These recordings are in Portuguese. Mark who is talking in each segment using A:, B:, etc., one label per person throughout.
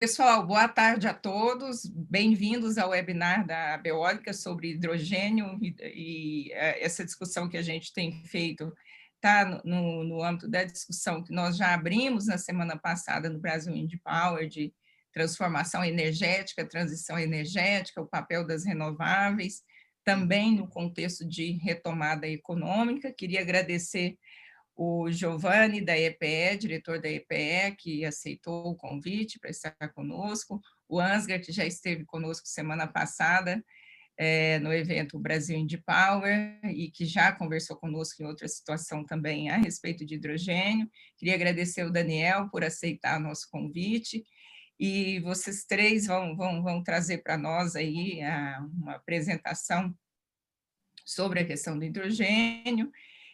A: Pessoal, boa tarde a todos. Bem-vindos ao webinar da Abeólica sobre hidrogênio essa discussão que a gente tem feito está no âmbito da discussão que nós já abrimos na semana passada no Brasil Wind Power de transformação energética, transição energética, o papel das renováveis, também no contexto de retomada econômica. Queria agradecer o Giovanni, da EPE, diretor da EPE, que aceitou o convite para estar conosco, o Ansgar, que já esteve conosco semana passada, no evento Brasil Wind Power, e que já conversou conosco em outra situação também a respeito de hidrogênio. Queria agradecer o Daniel por aceitar nosso convite, e vocês três vão trazer para nós aí uma apresentação sobre a questão do hidrogênio,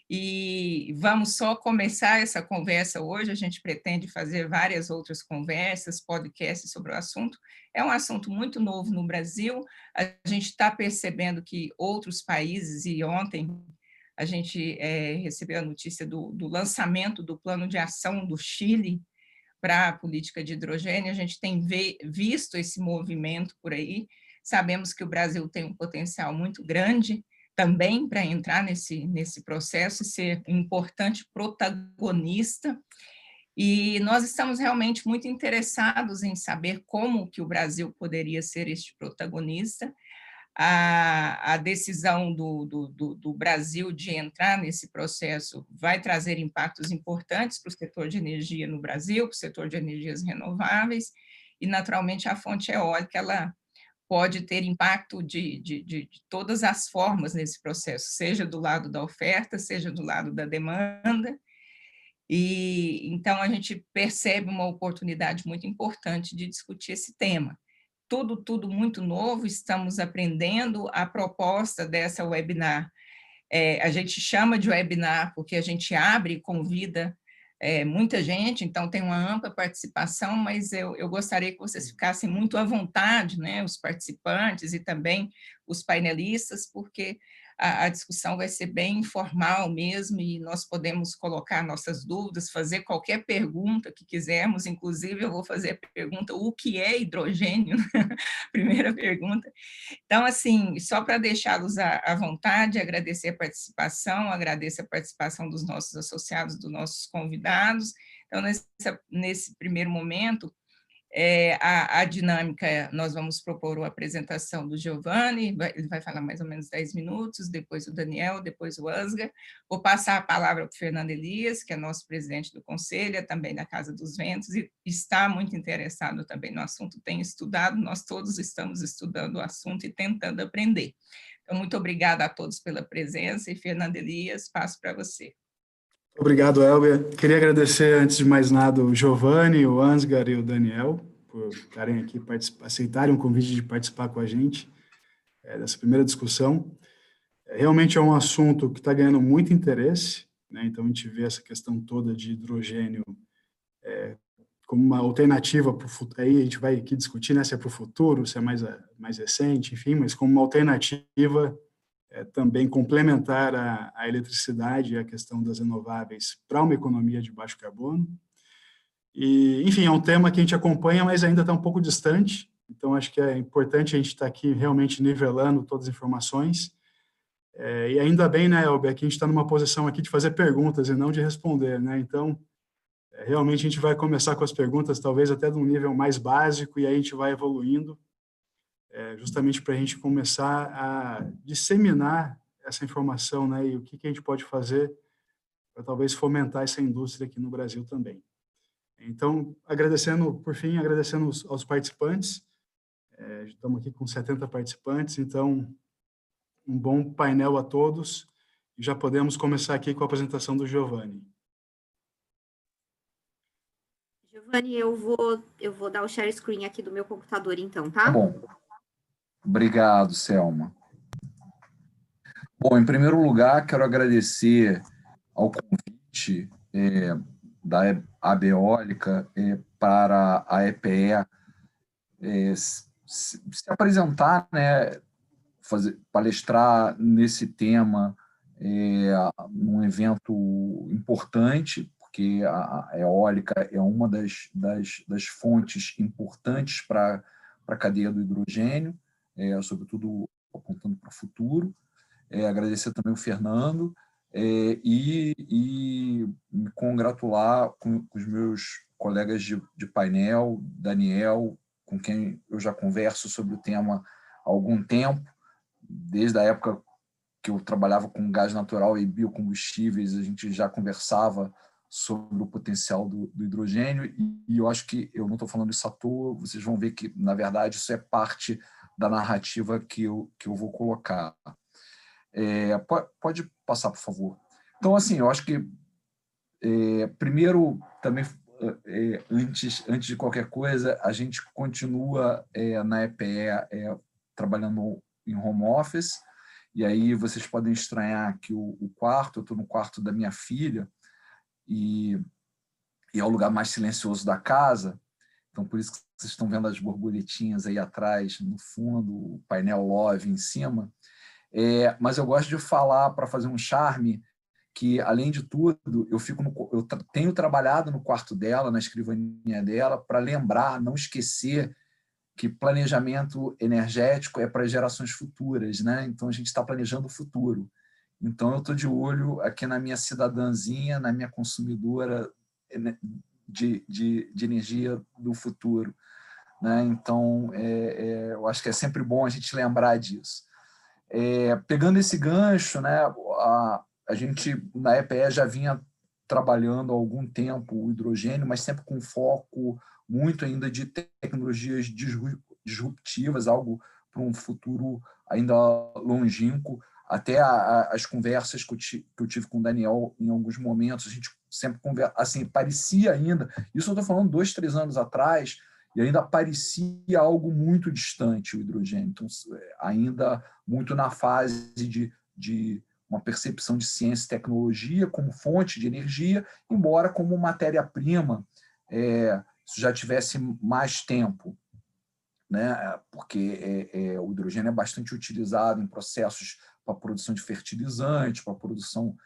A: e vamos só começar essa conversa hoje. A gente pretende fazer várias outras conversas, podcasts sobre o assunto. É um assunto muito novo no Brasil, a gente está percebendo que outros países, e ontem a gente recebeu a notícia do lançamento do plano de ação do Chile para a política de hidrogênio, a gente tem visto esse movimento por aí, sabemos que o Brasil tem um potencial muito grande também para entrar nesse processo e ser um importante protagonista, e nós estamos realmente muito interessados em saber como que o Brasil poderia ser este protagonista. A decisão do Brasil de entrar nesse processo vai trazer impactos importantes para o setor de energia no Brasil, para o setor de energias renováveis, e naturalmente a fonte eólica ela pode ter impacto de todas as formas nesse processo, seja do lado da oferta, seja do lado da demanda, e então a gente percebe uma oportunidade muito importante de discutir esse tema. Tudo muito novo, estamos aprendendo. A proposta dessa webinar, a gente chama de webinar porque a gente abre e convida muita gente, então tem uma ampla participação, mas eu gostaria que vocês ficassem muito à vontade, né, os participantes e também os painelistas, porque a discussão vai ser bem informal mesmo, e nós podemos colocar nossas dúvidas, fazer qualquer pergunta que quisermos, inclusive eu vou fazer a pergunta: o que é hidrogênio? Primeira pergunta. Então, assim, só para deixá-los à vontade, agradecer a participação, agradeço a participação dos nossos associados, dos nossos convidados. Então, nesse primeiro momento, a dinâmica, nós vamos propor a apresentação do Giovanni, ele vai falar mais ou menos 10 minutos, depois o Daniel, depois o Ansgar. Vou passar a palavra para o Fernando Elias, que é nosso presidente do conselho, também da Casa dos Ventos, e está muito interessado também no assunto, tem estudado, nós todos estamos estudando o assunto e tentando aprender. Então, muito obrigada a todos pela presença, e Fernando Elias, passo para você.
B: Obrigado, Elber. Queria agradecer, antes de mais nada, o Giovanni, o Ansgar e o Daniel por estarem aqui, aceitarem o convite de participar com a gente dessa primeira discussão. Realmente é um assunto que está ganhando muito interesse, né? Então a gente vê essa questão toda de hidrogênio como uma alternativa para o futuro. Aí a gente vai aqui discutir, né, se é para o futuro, se é mais recente, enfim, mas como uma alternativa também complementar a eletricidade e a questão das renováveis para uma economia de baixo carbono. E, enfim, é um tema que a gente acompanha, mas ainda está um pouco distante, então acho que é importante a gente estar aqui realmente nivelando todas as informações. E ainda bem, né, Elber, que a gente está numa posição aqui de fazer perguntas e não de responder, né? Então, realmente a gente vai começar com as perguntas, talvez até de um nível mais básico, e aí a gente vai evoluindo, justamente para a gente começar a disseminar essa informação, né, e o que a gente pode fazer para talvez fomentar essa indústria aqui no Brasil também. Então, por fim, agradecendo aos participantes, estamos aqui com 70 participantes, então, um bom painel a todos, e já podemos começar aqui com a apresentação do Giovanni.
C: Giovanni, eu vou dar o share screen aqui do meu computador, então, tá?
D: Tá bom. Obrigado, Selma. Bom, em primeiro lugar, quero agradecer ao convite da Abeólica para a EPE se apresentar, né, palestrar nesse tema num evento importante, porque porque a eólica é uma das fontes importantes para a cadeia do hidrogênio, sobretudo apontando para o futuro. Agradecer também o Fernando e me congratular com os meus colegas de painel, Daniel, com quem eu já converso sobre o tema há algum tempo, desde a época que eu trabalhava com gás natural e biocombustíveis, a gente já conversava sobre o potencial do hidrogênio, e eu acho que eu não estou falando isso à toa, vocês vão ver que, na verdade, isso é parte da narrativa que eu vou colocar. Pode passar, por favor. Então, assim, eu acho que, primeiro, também, antes de qualquer coisa, a gente continua na EPE trabalhando em home office, e aí vocês podem estranhar que o quarto, eu estou no quarto da minha filha, e é o lugar mais silencioso da casa, então por isso que vocês estão vendo as borboletinhas aí atrás, no fundo, o painel Love em cima. Mas eu gosto de falar, para fazer um charme, que, além de tudo, eu tenho trabalhado no quarto dela, na escrivaninha dela, para lembrar, não esquecer que planejamento energético é para gerações futuras, né? Então, a gente está planejando o futuro. Então, eu estou de olho aqui na minha cidadãzinha, na minha consumidora de energia do futuro, né? Então, eu acho que é sempre bom a gente lembrar disso. Pegando esse gancho, né, a gente, na EPE, já vinha trabalhando há algum tempo o hidrogênio, mas sempre com foco muito ainda de tecnologias disruptivas, algo para um futuro ainda longínquo. Até as conversas que eu tive com o Daniel, em alguns momentos, a gente sempre conversa, assim, parecia ainda, isso eu estou falando 2, 3 anos atrás, e ainda parecia algo muito distante o hidrogênio, então, ainda muito na fase de uma percepção de ciência e tecnologia como fonte de energia, embora como matéria-prima isso já tivesse mais tempo, né? Porque o hidrogênio é bastante utilizado em processos para a produção de fertilizantes, para a produção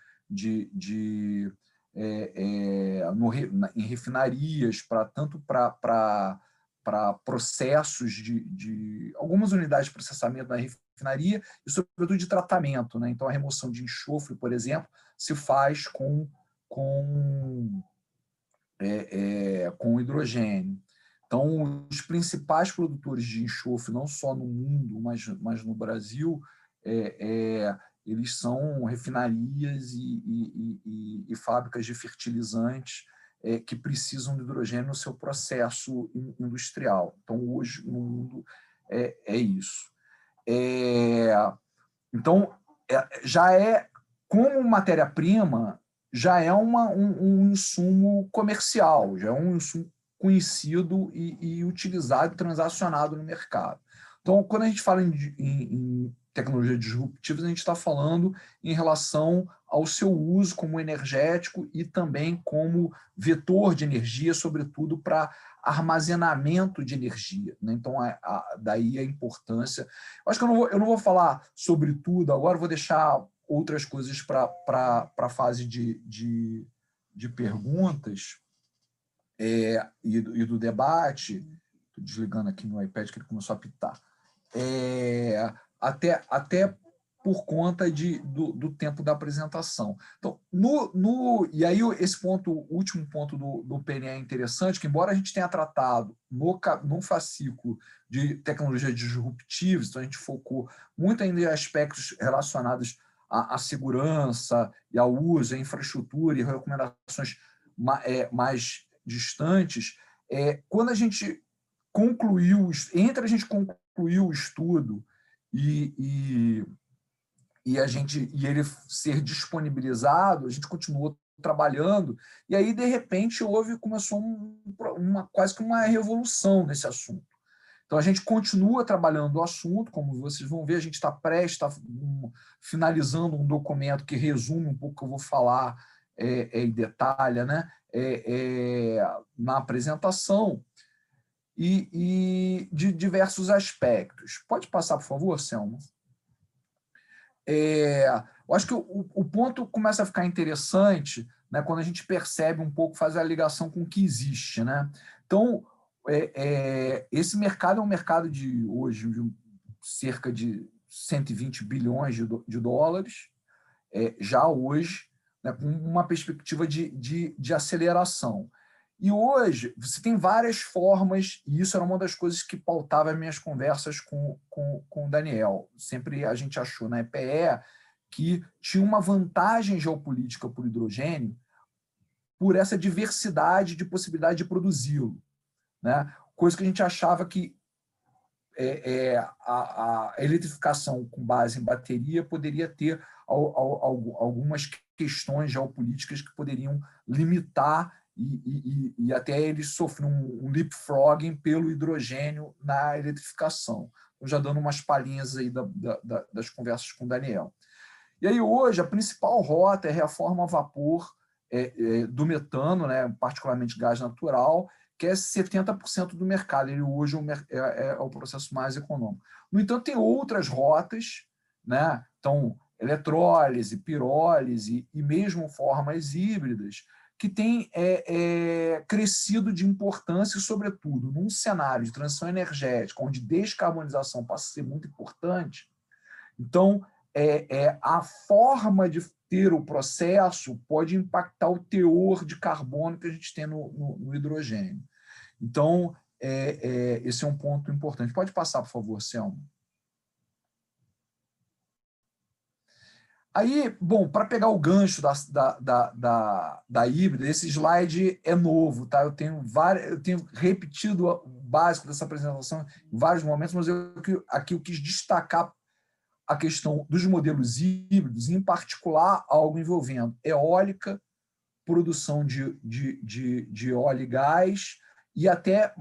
D: em refinarias, tanto para processos de algumas unidades de processamento da refinaria e, sobretudo, de tratamento, né? Então, a remoção de enxofre, por exemplo, se faz com hidrogênio. Então, os principais produtores de enxofre, não só no mundo, mas no Brasil, eles são refinarias e fábricas de fertilizantes que precisam de hidrogênio no seu processo industrial. Então, hoje, no mundo, é isso. Então, como matéria-prima, já é um insumo comercial, já é um insumo conhecido e utilizado, transacionado no mercado. Então, quando a gente fala em tecnologia disruptiva, a gente está falando em relação ao seu uso como energético e também como vetor de energia, sobretudo para armazenamento de energia, né? Então, daí a importância. Eu acho que eu não vou falar sobre tudo agora, vou deixar outras coisas para a fase de perguntas e do debate. Estou desligando aqui no iPad que ele começou a apitar. Até por conta do tempo da apresentação. Então, e aí esse último ponto do PNE é interessante, que embora a gente tenha tratado no fascículo de tecnologias disruptivas, então a gente focou muito ainda em aspectos relacionados à segurança e ao uso, à infraestrutura e recomendações mais distantes, quando a gente concluiu o estudo e ele ser disponibilizado, a gente continuou trabalhando, e aí, de repente, começou quase que uma revolução nesse assunto. Então, a gente continua trabalhando o assunto, como vocês vão ver, a gente está finalizando um documento que resume um pouco o que eu vou falar e detalha, né? Na apresentação, e de diversos aspectos. Pode passar, por favor, Selma? Eu acho que o ponto começa a ficar interessante, né, quando a gente percebe um pouco, faz a ligação com o que existe, né? Então, esse mercado é um mercado de hoje de cerca de 120 bilhões de dólares, já hoje, né, com uma perspectiva de aceleração. E hoje você tem várias formas, e isso era uma das coisas que pautava as minhas conversas com o Daniel. Sempre a gente achou na EPE que tinha uma vantagem geopolítica para o hidrogênio por essa diversidade de possibilidade de produzi-lo, né? Coisa que a gente achava que a eletrificação com base em bateria poderia ter algumas questões geopolíticas que poderiam limitar e até eles sofrem um leapfrogging pelo hidrogênio na eletrificação. Então, já dando umas palhinhas aí das conversas com o Daniel. E aí, hoje, a principal rota é a reforma a vapor do metano, né, particularmente gás natural, que é 70% do mercado. Ele hoje é o processo mais econômico. No entanto, tem outras rotas, né? Então, eletrólise, pirólise e mesmo formas híbridas, que têm crescido de importância, e, sobretudo, num cenário de transição energética, onde descarbonização passa a ser muito importante. Então, a forma de ter o processo pode impactar o teor de carbono que a gente tem no hidrogênio. Então, esse é um ponto importante. Pode passar, por favor, Selma. Aí, bom, para pegar o gancho da híbrida, esse slide é novo, tá? Eu tenho repetido o básico dessa apresentação em vários momentos, mas aqui eu quis destacar a questão dos modelos híbridos, em particular algo envolvendo eólica, produção de óleo e gás e até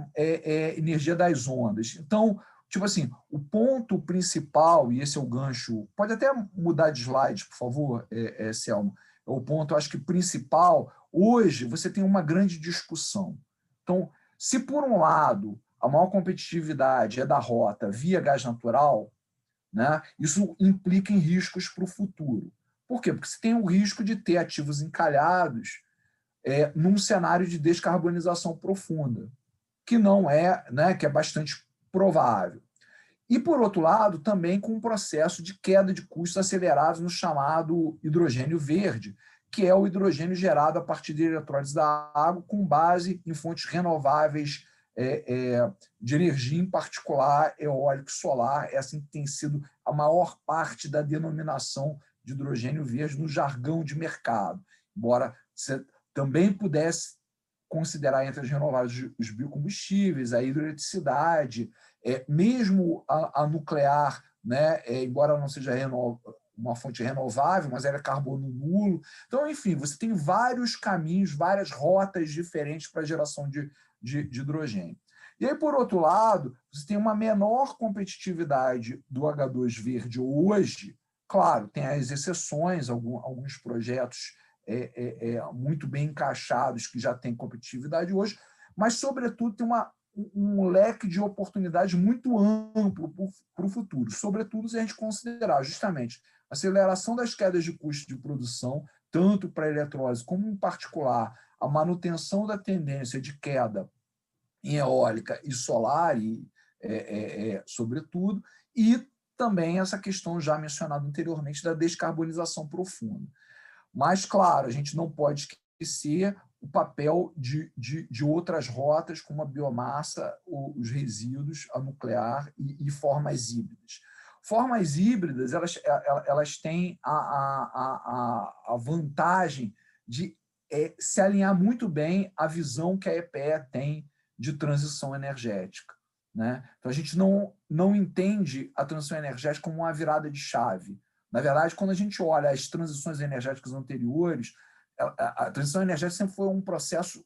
D: energia das ondas. Então, tipo assim, o ponto principal, e esse é o gancho, pode até mudar de slide, por favor, Selma, o ponto, acho que principal, hoje você tem uma grande discussão. Então, se por um lado a maior competitividade é da rota via gás natural, né, isso implica em riscos para o futuro. Por quê? Porque você tem o risco de ter ativos encalhados num cenário de descarbonização profunda, que não né, que é bastante provável. E, por outro lado, também com um processo de queda de custos acelerados no chamado hidrogênio verde, que é o hidrogênio gerado a partir de eletrólise da água com base em fontes renováveis de energia, em particular eólico e solar. Essa tem sido a maior parte da denominação de hidrogênio verde no jargão de mercado, embora você também pudesse considerar entre as renováveis os biocombustíveis, a hidroeletricidade, mesmo a nuclear, né, embora não seja uma fonte renovável, mas ela é carbono nulo. Então, enfim, você tem vários caminhos, várias rotas diferentes para a geração de hidrogênio. E aí, por outro lado, você tem uma menor competitividade do H2 verde hoje. Claro, tem as exceções, alguns projetos muito bem encaixados que já têm competitividade hoje, mas, sobretudo, tem um leque de oportunidades muito amplo para o futuro, sobretudo se a gente considerar justamente a aceleração das quedas de custo de produção, tanto para a eletrólise como, em particular, a manutenção da tendência de queda em eólica e solar, sobretudo, e também essa questão já mencionada anteriormente da descarbonização profunda. Mas, claro, a gente não pode esquecer o papel de outras rotas, como a biomassa, os resíduos, a nuclear e formas híbridas. Formas híbridas, elas têm a vantagem de se alinhar muito bem à visão que a EPE tem de transição energética, né? Então, a gente não entende a transição energética como uma virada de chave. Na verdade, quando a gente olha as transições energéticas anteriores, a transição energética sempre foi um processo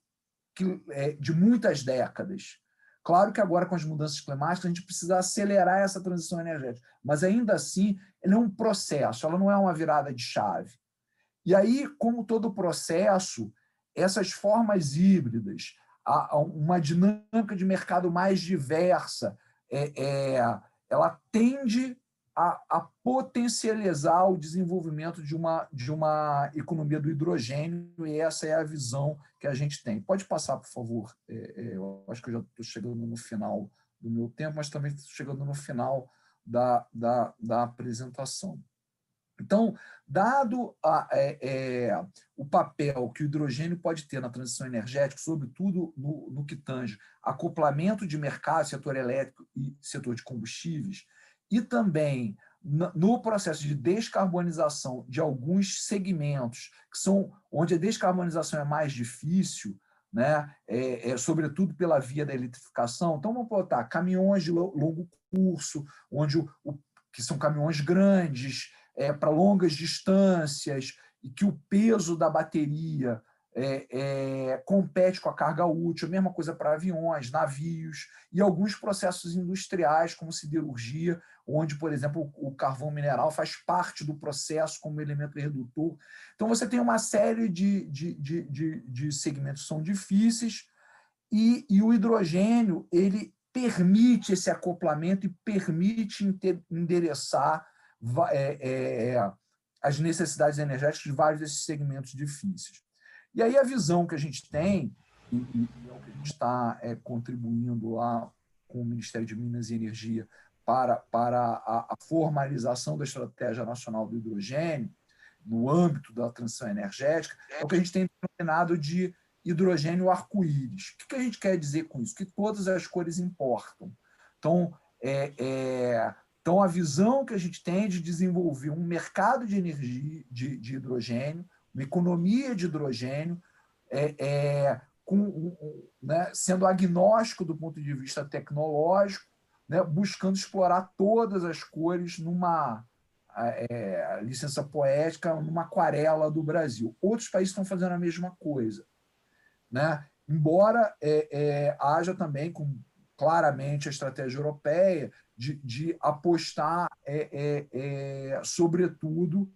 D: de muitas décadas. Claro que agora, com as mudanças climáticas, a gente precisa acelerar essa transição energética, mas ainda assim, ele é um processo, ela não é uma virada de chave. E aí, como todo processo, essas formas híbridas, uma dinâmica de mercado mais diversa, ela tende a potencializar o desenvolvimento de uma economia do hidrogênio, e essa é a visão que a gente tem. Pode passar, por favor? Eu acho que eu já estou chegando no final do meu tempo, mas também estou chegando no final da apresentação. Então, dado o papel que o hidrogênio pode ter na transição energética, sobretudo no que tange acoplamento de mercado, setor elétrico e setor de combustíveis, e também no processo de descarbonização de alguns segmentos, que são onde a descarbonização é mais difícil, né? Sobretudo pela via da eletrificação. Então, vamos botar caminhões de longo curso, que são caminhões grandes, para longas distâncias, e que o peso da bateria compete com a carga útil, a mesma coisa para aviões, navios, e alguns processos industriais, como siderurgia, onde, por exemplo, o carvão mineral faz parte do processo como elemento redutor. Então, você tem uma série de segmentos que são difíceis, e o hidrogênio ele permite esse acoplamento e permite endereçar as necessidades energéticas de vários desses segmentos difíceis. E aí a visão que a gente tem, e é o que a gente está contribuindo lá com o Ministério de Minas e Energia para a formalização da Estratégia Nacional do Hidrogênio, no âmbito da transição energética, é o que a gente tem denominado de hidrogênio arco-íris. O que a gente quer dizer com isso? Que todas as cores importam. Então, então, a visão que a gente tem de desenvolver um mercado de energia de hidrogênio, uma economia de hidrogênio, né, sendo agnóstico do ponto de vista tecnológico, né, buscando explorar todas as cores numa licença poética, numa aquarela do Brasil. Outros países estão fazendo a mesma coisa, né? Embora haja também, claramente, a estratégia europeia de apostar, sobretudo,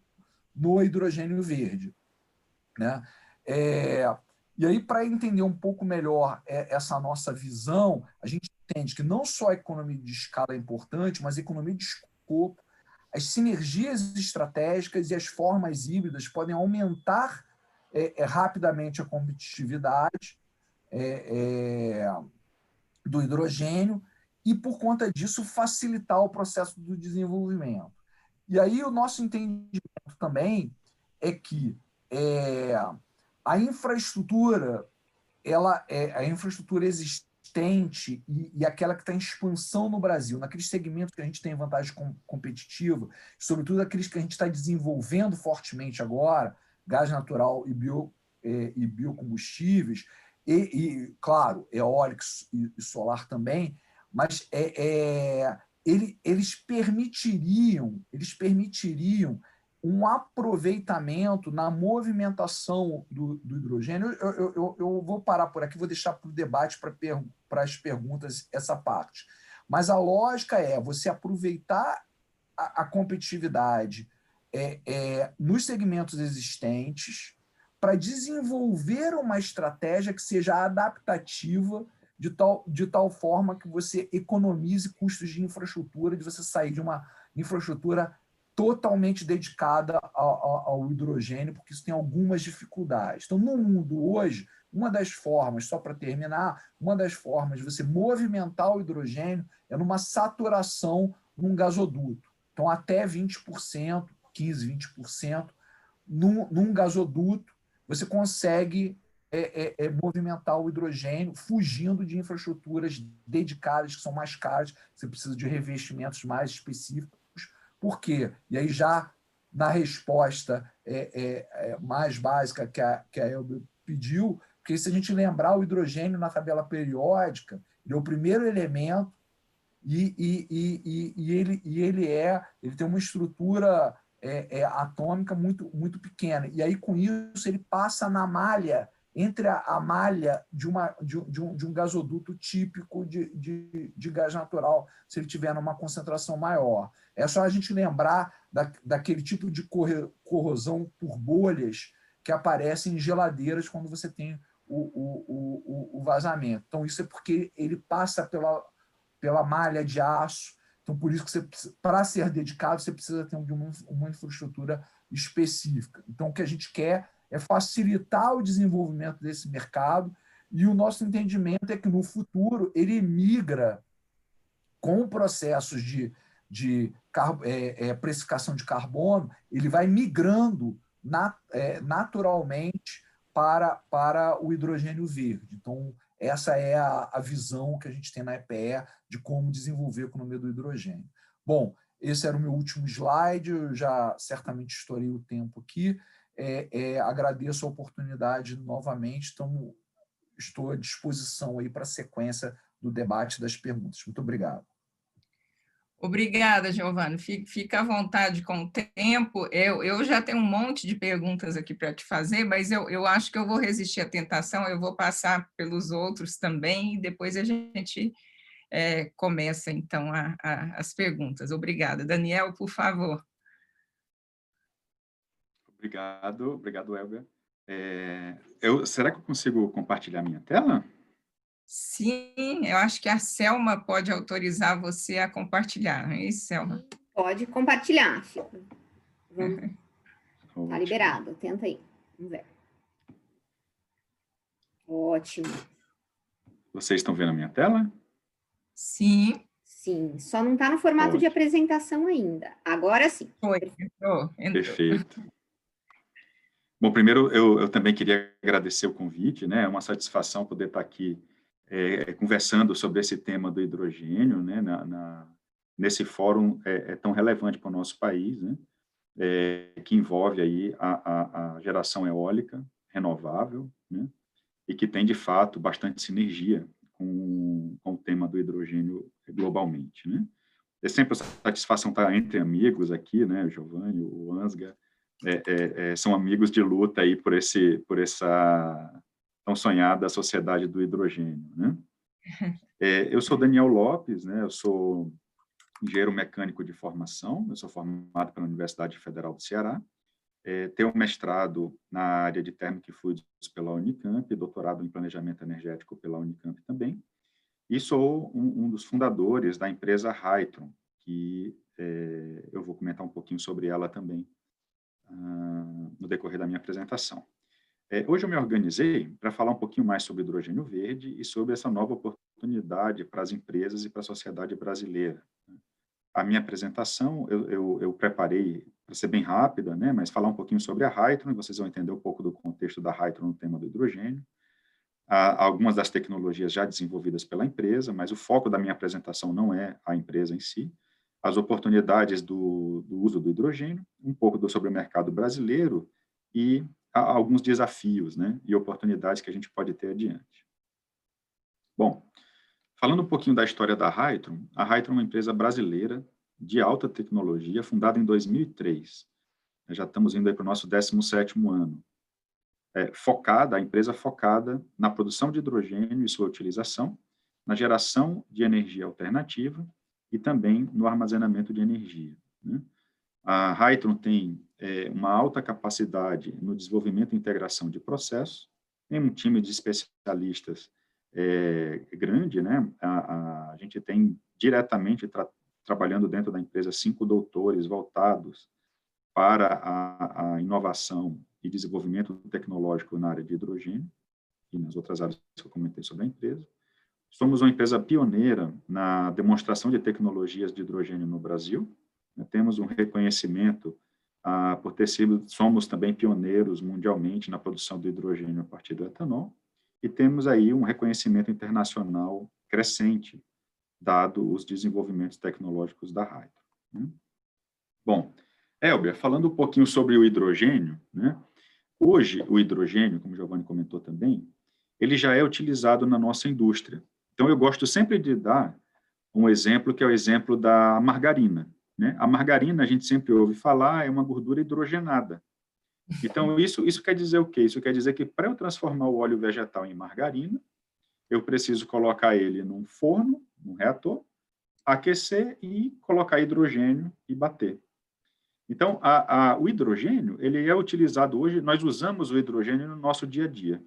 D: no hidrogênio verde, né? E aí, para entender um pouco melhor essa nossa visão, a gente entende que não só a economia de escala é importante, mas a economia de escopo, as sinergias estratégicas e as formas híbridas podem aumentar rapidamente a competitividade do hidrogênio e, por conta disso, facilitar o processo do desenvolvimento. E aí o nosso entendimento também é que a infraestrutura, a infraestrutura existente e aquela que está em expansão no Brasil, naqueles segmentos que a gente tem vantagem competitiva, sobretudo aqueles que a gente está desenvolvendo fortemente agora, gás natural e biocombustíveis, e claro, eólico e solar também, mas eles permitiriam um aproveitamento na movimentação do hidrogênio. Eu vou parar por aqui, vou deixar para o debate, para as perguntas, essa parte. Mas a lógica é você aproveitar a competitividade nos segmentos existentes para desenvolver uma estratégia que seja adaptativa de tal forma que você economize custos de infraestrutura, de você sair de uma infraestrutura totalmente dedicada ao hidrogênio, porque isso tem algumas dificuldades. Então, no mundo hoje, uma das formas, só para terminar, uma das formas de você movimentar o hidrogênio é numa saturação num gasoduto. Então, até 20%, 15%, 20%, num gasoduto, você consegue movimentar o hidrogênio fugindo de infraestruturas dedicadas, que são mais caras, você precisa de revestimentos mais específicos. Por quê? E aí, já na resposta mais básica que a Elber pediu, porque se a gente lembrar, o hidrogênio na tabela periódica, ele é o primeiro elemento e ele tem uma estrutura atômica muito, muito pequena. E aí, com isso, ele passa na malha, entre a malha de um gasoduto típico de gás natural, se ele tiver numa concentração maior. É só a gente lembrar daquele tipo de corrosão por bolhas que aparece em geladeiras quando você tem o vazamento. Então, isso é porque ele passa pela malha de aço. Então, por isso que para ser dedicado, você precisa ter uma infraestrutura específica. Então, o que a gente quer é facilitar o desenvolvimento desse mercado, e o nosso entendimento é que, no futuro, ele migra com processos de precificação de carbono, ele vai migrando naturalmente para o hidrogênio verde. Então, essa é a visão que a gente tem na EPE de como desenvolver a economia do hidrogênio. Bom, esse era o meu último slide, eu já certamente estourei o tempo aqui. Agradeço a oportunidade novamente, então estou à disposição aí para a sequência do debate das perguntas. Muito obrigado.
A: Obrigada, Giovanni. Fica à vontade com o tempo. Eu já tenho um monte de perguntas aqui para te fazer, mas eu acho que eu vou resistir à tentação, eu vou passar pelos outros também, e depois a gente começa, então, as perguntas. Obrigada. Daniel, por favor.
E: Obrigado, Elber. Será que eu consigo compartilhar minha tela?
A: Sim, eu acho que a Selma pode autorizar você a compartilhar, não é isso, Selma?
C: Pode compartilhar, Chico. Tá liberado, tenta aí. Vamos ver. Ótimo.
E: Vocês estão vendo a minha tela?
A: Sim.
C: Sim, só não está no formato de apresentação ainda. Agora sim.
A: Entrou.
E: Perfeito. Bom, primeiro, eu também queria agradecer o convite, né? É uma satisfação poder estar aqui conversando sobre esse tema do hidrogênio, né? Nesse fórum tão relevante para o nosso país, né? Que envolve aí a geração eólica renovável, né? E que tem, de fato, bastante sinergia com o tema do hidrogênio globalmente, né? É sempre uma satisfação estar entre amigos aqui, né? O Giovanni, o Ansgar, são amigos de luta aí por essa tão sonhada sociedade do hidrogênio, né? Eu sou Daniel Lopes, né? Eu sou engenheiro mecânico de formação, eu sou formado pela Universidade Federal do Ceará, tenho mestrado na área de térmica e fluidos pela Unicamp, doutorado em planejamento energético pela Unicamp também, e sou um dos fundadores da empresa Hytron, que eu vou comentar um pouquinho sobre ela também no decorrer da minha apresentação. Hoje eu me organizei para falar um pouquinho mais sobre hidrogênio verde e sobre essa nova oportunidade para as empresas e para a sociedade brasileira. A minha apresentação eu preparei para ser bem rápida, né, mas falar um pouquinho sobre a Hytron, e vocês vão entender um pouco do contexto da Hytron no tema do hidrogênio. Há algumas das tecnologias já desenvolvidas pela empresa, mas o foco da minha apresentação não é a empresa em si, as oportunidades do uso do hidrogênio, um pouco sobre o mercado brasileiro e alguns desafios, né, e oportunidades que a gente pode ter adiante. Bom, falando um pouquinho da história da Hytron, a Hytron é uma empresa brasileira de alta tecnologia, fundada em 2003. Já estamos indo aí para o nosso 17º ano. A empresa focada na produção de hidrogênio e sua utilização, na geração de energia alternativa e também no armazenamento de energia, né? A Hytron tem uma alta capacidade no desenvolvimento e integração de processos, tem um time de especialistas grande, né? A gente tem diretamente trabalhando dentro da empresa 5 doutores voltados para a inovação e desenvolvimento tecnológico na área de hidrogênio e nas outras áreas que eu comentei sobre a empresa. Somos uma empresa pioneira na demonstração de tecnologias de hidrogênio no Brasil. Temos um reconhecimento somos também pioneiros mundialmente na produção do hidrogênio a partir do etanol, e temos aí um reconhecimento internacional crescente, dado os desenvolvimentos tecnológicos da Hytron. Bom, Elber, falando um pouquinho sobre o hidrogênio, né? Hoje, o hidrogênio, como o Giovanni comentou também, ele já é utilizado na nossa indústria. Então, eu gosto sempre de dar um exemplo, que é o exemplo da margarina, né? A margarina, a gente sempre ouve falar, é uma gordura hidrogenada. Então, isso quer dizer o quê? Isso quer dizer que, para eu transformar o óleo vegetal em margarina, eu preciso colocar ele num forno, num reator, aquecer e colocar hidrogênio e bater. Então, o hidrogênio, ele é utilizado hoje, nós usamos o hidrogênio no nosso dia a dia.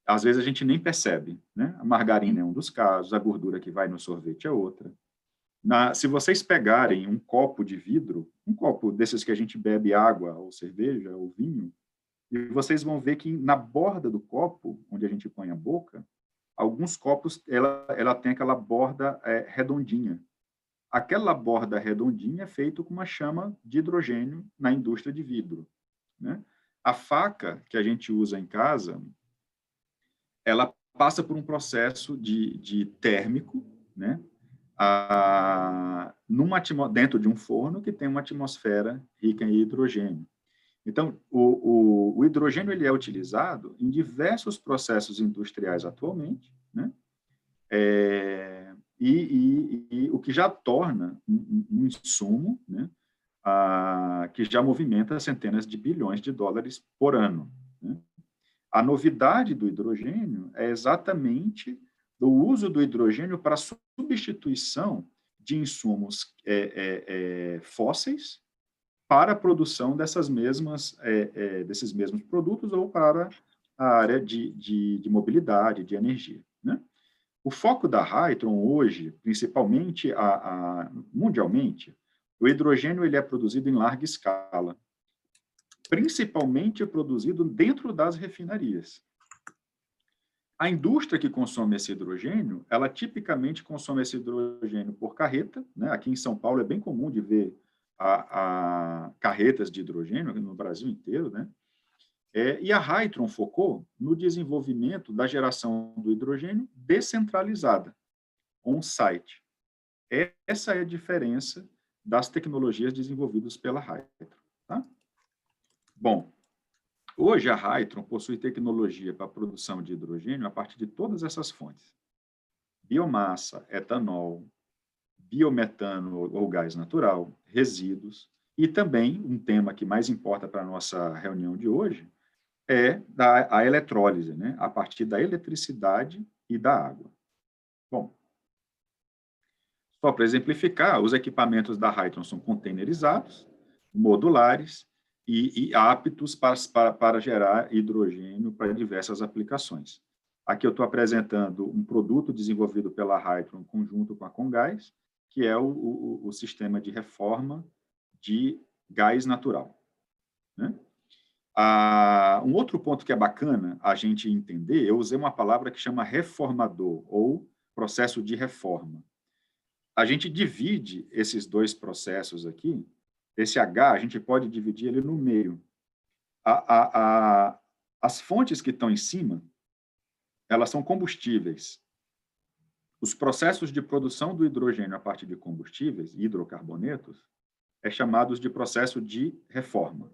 E: Às vezes a gente nem percebe, né? A margarina é um dos casos, a gordura que vai no sorvete é outra. Se vocês pegarem um copo de vidro, um copo desses que a gente bebe água, ou cerveja, ou vinho, e vocês vão ver que na borda do copo, onde a gente põe a boca, alguns copos, ela tem aquela borda redondinha. Aquela borda redondinha é feita com uma chama de hidrogênio na indústria de vidro, né? A faca que a gente usa em casa, ela passa por um processo de térmico, né? Dentro de um forno que tem uma atmosfera rica em hidrogênio. Então, o hidrogênio ele é utilizado em diversos processos industriais atualmente, né? E o que já torna um insumo, né? Que já movimenta centenas de bilhões de dólares por ano, né? A novidade do hidrogênio é exatamente o uso do hidrogênio para substituição de insumos fósseis para a produção desses mesmos produtos ou para a área de mobilidade, de energia, né? O foco da Hytron hoje, principalmente mundialmente, o hidrogênio ele é produzido em larga escala, principalmente produzido dentro das refinarias. A indústria que consome esse hidrogênio, ela tipicamente consome esse hidrogênio por carreta, né? Aqui em São Paulo é bem comum de ver carretas de hidrogênio, no Brasil inteiro, né? E a Hytron focou no desenvolvimento da geração do hidrogênio descentralizada, on-site. Essa é a diferença das tecnologias desenvolvidas pela Hytron, tá? Bom, hoje a Hytron possui tecnologia para a produção de hidrogênio a partir de todas essas fontes: biomassa, etanol, biometano ou gás natural, resíduos, e também um tema que mais importa para a nossa reunião de hoje é a eletrólise, né? A partir da eletricidade e da água. Bom, só para exemplificar, os equipamentos da Hytron são containerizados, modulares e aptos para gerar hidrogênio para diversas aplicações. Aqui eu estou apresentando um produto desenvolvido pela Hytron conjunto com a Comgás, que é o sistema de reforma de gás natural, né? Um outro ponto que é bacana a gente entender, eu usei uma palavra que chama reformador, ou processo de reforma. A gente divide esses dois processos aqui, esse H, a gente pode dividir ele no meio. As fontes que estão em cima, elas são combustíveis. Os processos de produção do hidrogênio a partir de combustíveis, hidrocarbonetos, é chamados de processo de reforma.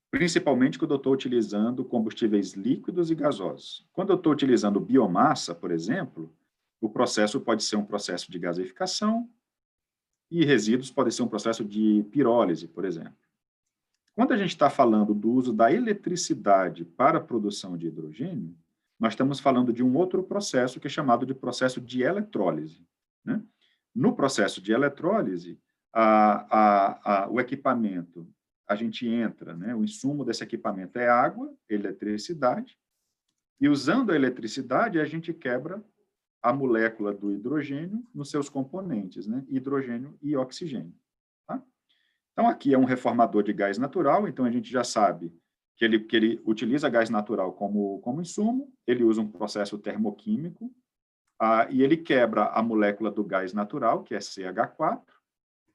E: Principalmente quando eu estou utilizando combustíveis líquidos e gasosos. Quando eu estou utilizando biomassa, por exemplo, o processo pode ser um processo de gaseificação e resíduos pode ser um processo de pirólise, por exemplo. Quando a gente está falando do uso da eletricidade para a produção de hidrogênio, nós estamos falando de um outro processo que é chamado de processo de eletrólise, né? No processo de eletrólise, o equipamento, a gente entra, né? O insumo desse equipamento é água, eletricidade, e usando a eletricidade, a gente quebra a molécula do hidrogênio nos seus componentes, né? Hidrogênio e oxigênio. Tá? Então, aqui é um reformador de gás natural, então a gente já sabe que ele utiliza gás natural como insumo, ele usa um processo termoquímico, e ele quebra a molécula do gás natural, que é CH4,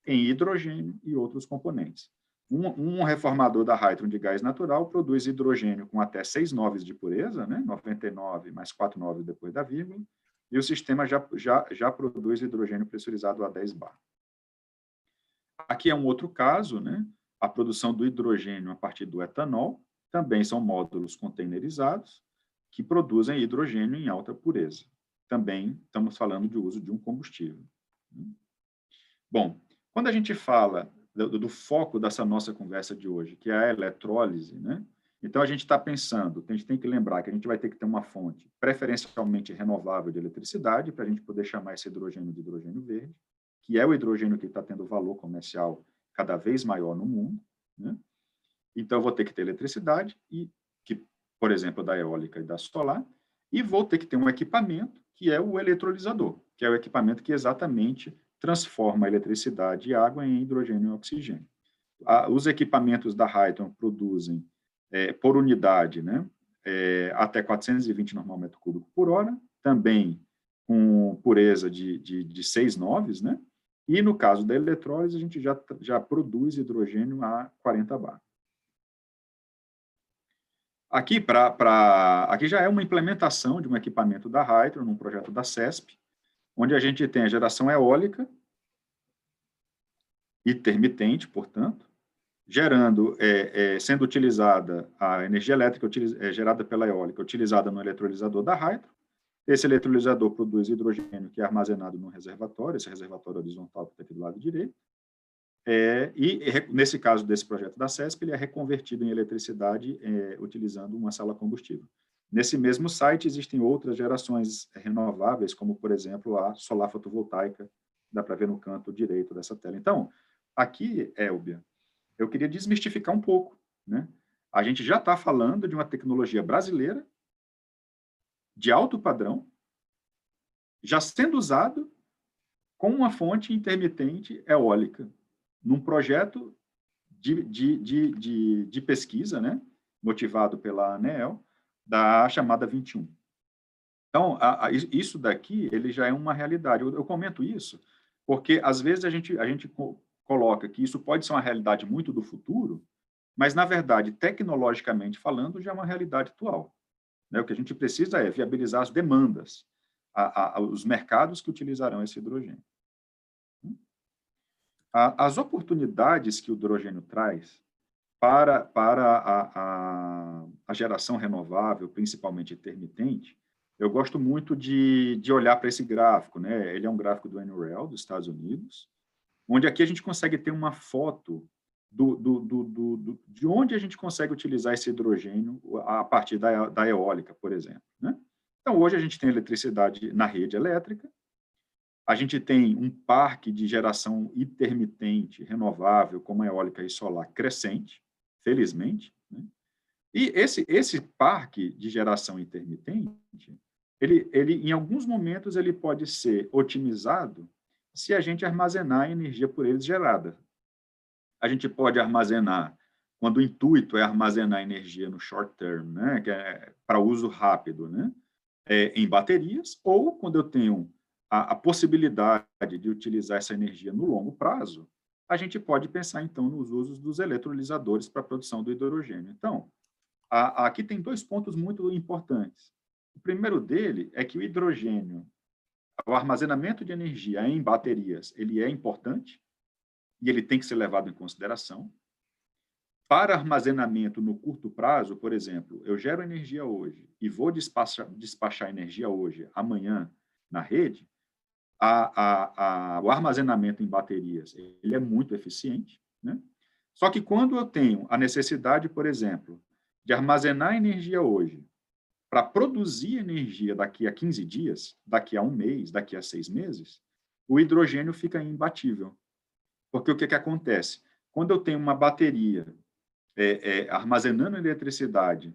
E: em hidrogênio e outros componentes. Um reformador da Hytron de gás natural produz hidrogênio com até 6 noves de pureza, né? 99 mais 4 noves depois da vírgula, e o sistema já produz hidrogênio pressurizado a 10 bar. Aqui é um outro caso, né? A produção do hidrogênio a partir do etanol, também são módulos containerizados que produzem hidrogênio em alta pureza. Também estamos falando de uso de um combustível. Bom, quando a gente fala do foco dessa nossa conversa de hoje, que é a eletrólise, né? Então, a gente está pensando, a gente tem que lembrar que a gente vai ter que ter uma fonte preferencialmente renovável de eletricidade para a gente poder chamar esse hidrogênio de hidrogênio verde, que é o hidrogênio que está tendo valor comercial cada vez maior no mundo, né? Então, eu vou ter que ter eletricidade, por exemplo, da eólica e da solar, e vou ter que ter um equipamento que é o eletrolisador, que é o equipamento que exatamente transforma a eletricidade e água em hidrogênio e oxigênio. Os equipamentos da Hyton produzem, por unidade, né, até 420 normal metro cúbico por hora, também com pureza de 6 noves, né? E no caso da eletrólise, a gente já produz hidrogênio a 40 bar. Aqui, aqui já é uma implementação de um equipamento da Hyton, num projeto da CESP, onde a gente tem a geração eólica, intermitente, portanto, gerando, sendo utilizada a energia elétrica gerada pela eólica, utilizada no eletrolisador da Hyton. Esse eletrolisador produz hidrogênio que é armazenado num reservatório, esse reservatório horizontal que está aqui do lado direito, nesse caso desse projeto da CESP, ele é reconvertido em eletricidade utilizando uma célula combustível. Nesse mesmo site existem outras gerações renováveis, como, por exemplo, a solar fotovoltaica, dá para ver no canto direito dessa tela. Então, aqui, Elbia, eu queria desmistificar um pouco, né? A gente já está falando de uma tecnologia brasileira, de alto padrão, já sendo usado com uma fonte intermitente eólica, num projeto de pesquisa, né, motivado pela ANEEL, da chamada 21. Então, isso daqui, ele já é uma realidade. Eu comento isso porque, às vezes, a gente coloca que isso pode ser uma realidade muito do futuro, mas, na verdade, tecnologicamente falando, já é uma realidade atual. O que a gente precisa é viabilizar as demandas, os mercados que utilizarão esse hidrogênio. As oportunidades que o hidrogênio traz para a geração renovável, principalmente intermitente, eu gosto muito de olhar para esse gráfico, né? Ele é um gráfico do NREL, dos Estados Unidos, onde aqui a gente consegue ter uma foto de onde a gente consegue utilizar esse hidrogênio a partir da eólica, por exemplo, né? Então, hoje a gente tem eletricidade na rede elétrica, a gente tem um parque de geração intermitente, renovável, como a eólica e solar, crescente, felizmente, né? E esse parque de geração intermitente, ele, em alguns momentos, ele pode ser otimizado se a gente armazenar a energia por eles gerada. A gente pode armazenar, quando o intuito é armazenar energia no short term, né, que é para uso rápido, né, em baterias, ou quando eu tenho a possibilidade de utilizar essa energia no longo prazo, a gente pode pensar, então, nos usos dos eletrolisadores para a produção do hidrogênio. Então, aqui tem 2 pontos muito importantes. O primeiro dele é que o hidrogênio, o armazenamento de energia em baterias, ele é importante e ele tem que ser levado em consideração. Para armazenamento no curto prazo, por exemplo, eu gero energia hoje e vou despachar energia hoje, amanhã, na rede, o armazenamento em baterias ele é muito eficiente, né? Só que quando eu tenho a necessidade, por exemplo, de armazenar energia hoje para produzir energia daqui a 15 dias, daqui a 1 mês, daqui a 6 meses, o hidrogênio fica imbatível. Porque o que acontece? Quando eu tenho uma bateria armazenando eletricidade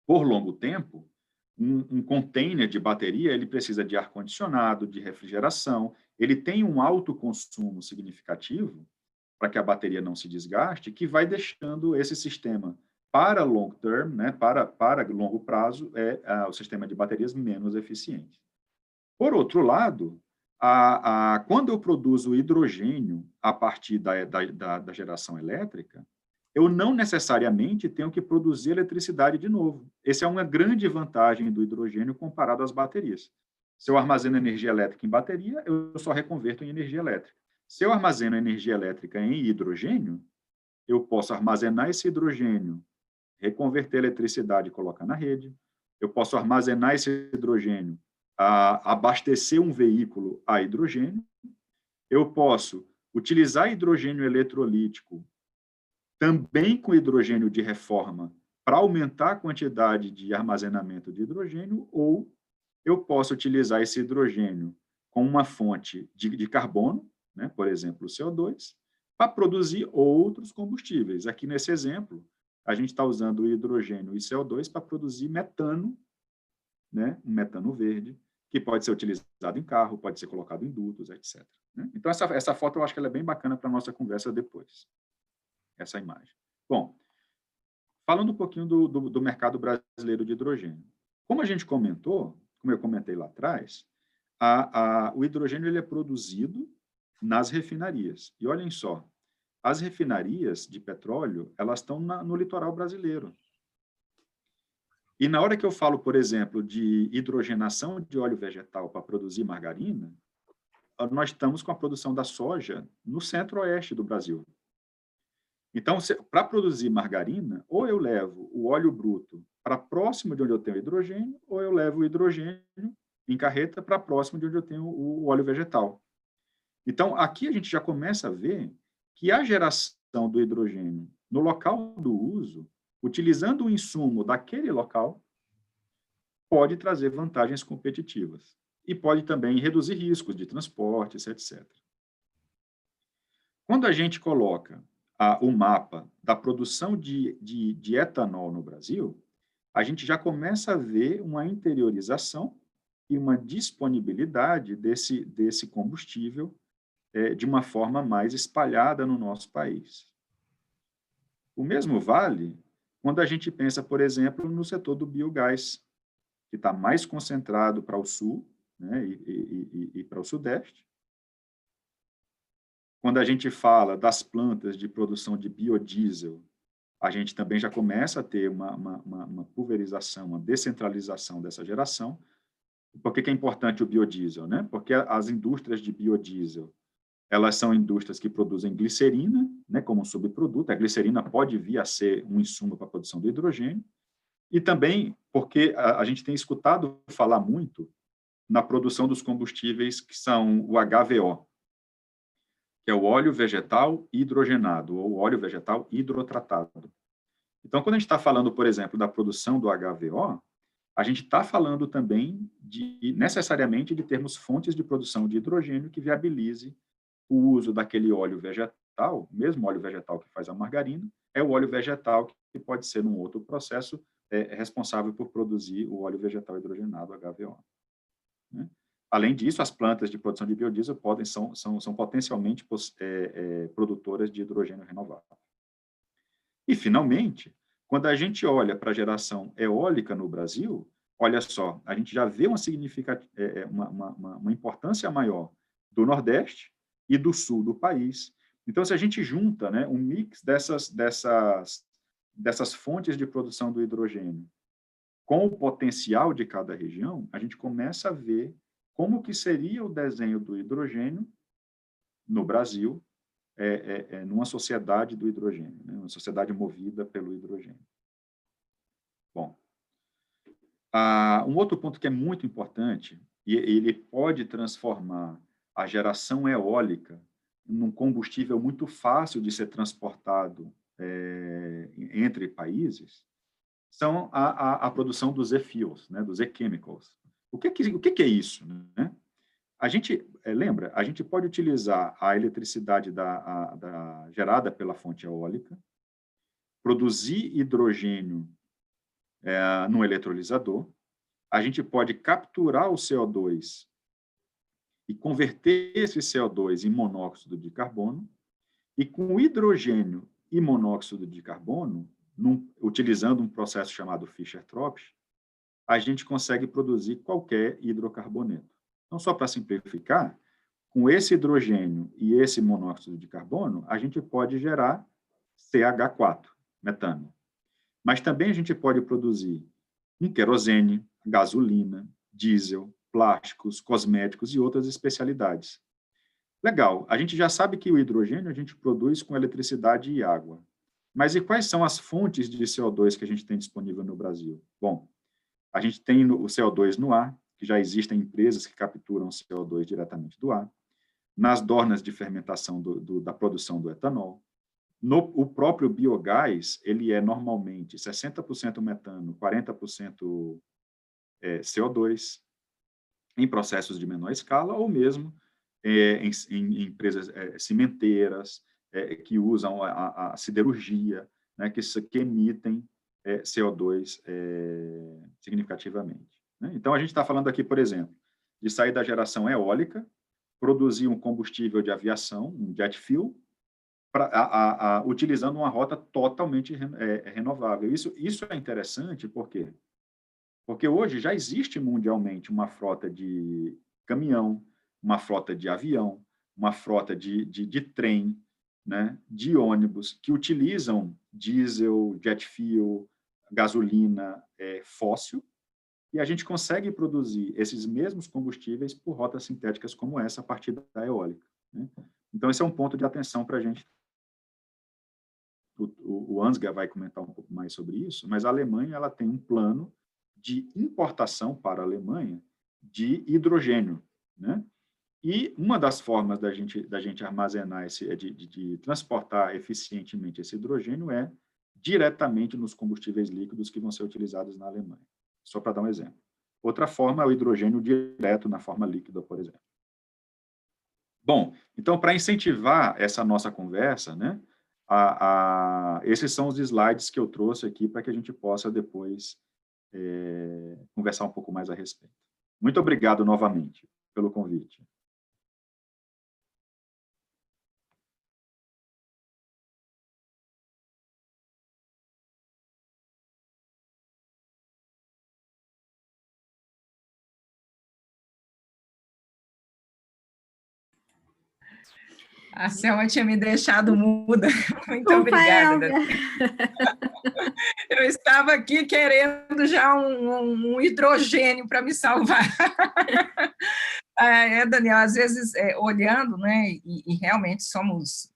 E: por longo tempo, um container de bateria ele precisa de ar-condicionado, de refrigeração, ele tem um alto consumo significativo para que a bateria não se desgaste, que vai deixando esse sistema para long term, né, para longo prazo, o sistema de baterias menos eficiente. Por outro lado, quando eu produzo hidrogênio a partir da geração elétrica, eu não necessariamente tenho que produzir eletricidade de novo. Essa é uma grande vantagem do hidrogênio comparado às baterias. Se eu armazeno energia elétrica em bateria, eu só reconverto em energia elétrica. Se eu armazeno energia elétrica em hidrogênio, eu posso armazenar esse hidrogênio, reconverter a eletricidade e colocar na rede. Eu posso armazenar esse hidrogênio, abastecer um veículo a hidrogênio. Eu posso utilizar hidrogênio eletrolítico também com hidrogênio de reforma para aumentar a quantidade de armazenamento de hidrogênio, ou eu posso utilizar esse hidrogênio com uma fonte de carbono, né, por exemplo, o CO2, para produzir outros combustíveis. Aqui nesse exemplo, a gente está usando o hidrogênio e CO2 para produzir metano, né, um metano verde, que pode ser utilizado em carro, pode ser colocado em dutos, etc. Né? Então, essa foto eu acho que ela é bem bacana para a nossa conversa depois, essa imagem. Bom, falando um pouquinho do mercado brasileiro de hidrogênio. Como a gente comentou, como eu comentei lá atrás, o hidrogênio ele é produzido nas refinarias. E olhem só, as refinarias de petróleo, elas estão no litoral brasileiro. E na hora que eu falo, por exemplo, de hidrogenação de óleo vegetal para produzir margarina, nós estamos com a produção da soja no centro-oeste do Brasil. Então, para produzir margarina, ou eu levo o óleo bruto para próximo de onde eu tenho hidrogênio, ou eu levo o hidrogênio em carreta para próximo de onde eu tenho o óleo vegetal. Então, aqui a gente já começa a ver que a geração do hidrogênio no local do uso, utilizando o insumo daquele local, pode trazer vantagens competitivas e pode também reduzir riscos de transportes, etc. Quando a gente coloca o mapa da produção de etanol no Brasil, a gente já começa a ver uma interiorização e uma disponibilidade desse combustível de uma forma mais espalhada no nosso país. O mesmo vale quando a gente pensa, por exemplo, no setor do biogás, que está mais concentrado para o sul, né, e para o sudeste. Quando a gente fala das plantas de produção de biodiesel, a gente também já começa a ter uma pulverização, uma descentralização dessa geração. Por que é importante o biodiesel? Né? Porque as indústrias de biodiesel, elas são indústrias que produzem glicerina, né, como um subproduto. A glicerina pode vir a ser um insumo para a produção do hidrogênio. E também porque a gente tem escutado falar muito na produção dos combustíveis que são o HVO, que é o óleo vegetal hidrogenado, ou óleo vegetal hidrotratado. Então, quando a gente está falando, por exemplo, da produção do HVO, a gente está falando também, necessariamente, de termos fontes de produção de hidrogênio que viabilize o uso daquele óleo vegetal, mesmo óleo vegetal que faz a margarina, é o óleo vegetal que pode ser, num outro processo, responsável por produzir o óleo vegetal hidrogenado, HVO. Né? Além disso, as plantas de produção de biodiesel são potencialmente produtoras de hidrogênio renovável. E, finalmente, quando a gente olha para a geração eólica no Brasil, olha só, a gente já vê uma importância maior do Nordeste e do Sul do país. Então, se a gente junta, né, um mix dessas fontes de produção do hidrogênio com o potencial de cada região, a gente começa a ver como que seria o desenho do hidrogênio no Brasil, numa sociedade do hidrogênio, né? Uma sociedade movida pelo hidrogênio. Bom, um outro ponto que é muito importante, e ele pode transformar a geração eólica num combustível muito fácil de ser transportado entre países, são a produção dos e-fuels, né, dos e-chemicals. O que é isso? Né? A gente, lembra, a gente pode utilizar a eletricidade gerada pela fonte eólica, produzir hidrogênio no eletrolisador, a gente pode capturar o CO2 e converter esse CO2 em monóxido de carbono, e com o hidrogênio e monóxido de carbono, utilizando um processo chamado Fischer-Tropsch, a gente consegue produzir qualquer hidrocarboneto. Então, só para simplificar, com esse hidrogênio e esse monóxido de carbono, a gente pode gerar CH4, metano. Mas também a gente pode produzir um querosene, gasolina, diesel, plásticos, cosméticos e outras especialidades. Legal, a gente já sabe que o hidrogênio a gente produz com eletricidade e água. Mas e quais são as fontes de CO2 que a gente tem disponível no Brasil? Bom, a gente tem o CO2 no ar, que já existem empresas que capturam CO2 diretamente do ar, nas dornas de fermentação da produção do etanol. O próprio biogás, ele é normalmente 60% metano, 40% CO2, em processos de menor escala, ou mesmo em empresas cimenteiras, que usam a siderurgia, né, que emitem CO2 significativamente. Né? Então, a gente está falando aqui, por exemplo, de sair da geração eólica, produzir um combustível de aviação, um jet fuel, utilizando uma rota totalmente renovável. Isso é interessante, por quê? Porque hoje já existe mundialmente uma frota de caminhão, uma frota de avião, uma frota de trem, né, de ônibus, que utilizam diesel, jet fuel, gasolina fóssil, e a gente consegue produzir esses mesmos combustíveis por rotas sintéticas como essa, a partir da eólica, né? Então, esse é um ponto de atenção para a gente. O Ansgar vai comentar um pouco mais sobre isso, mas a Alemanha ela tem um plano de importação para a Alemanha de hidrogênio, né? E uma das formas da gente armazenar, de transportar eficientemente esse hidrogênio é diretamente nos combustíveis líquidos que vão ser utilizados na Alemanha. Só para dar um exemplo. Outra forma é o hidrogênio direto na forma líquida, por exemplo. Bom, então, para incentivar essa nossa conversa, né, esses são os slides que eu trouxe aqui para que a gente possa depois conversar um pouco mais a respeito. Muito obrigado novamente pelo convite.
A: A Selma tinha me deixado muda. Muito
C: Opa,
A: obrigada.
C: Elvia.
A: Eu estava aqui querendo já um hidrogênio para me salvar. Daniel, às vezes, olhando, né, e realmente somos,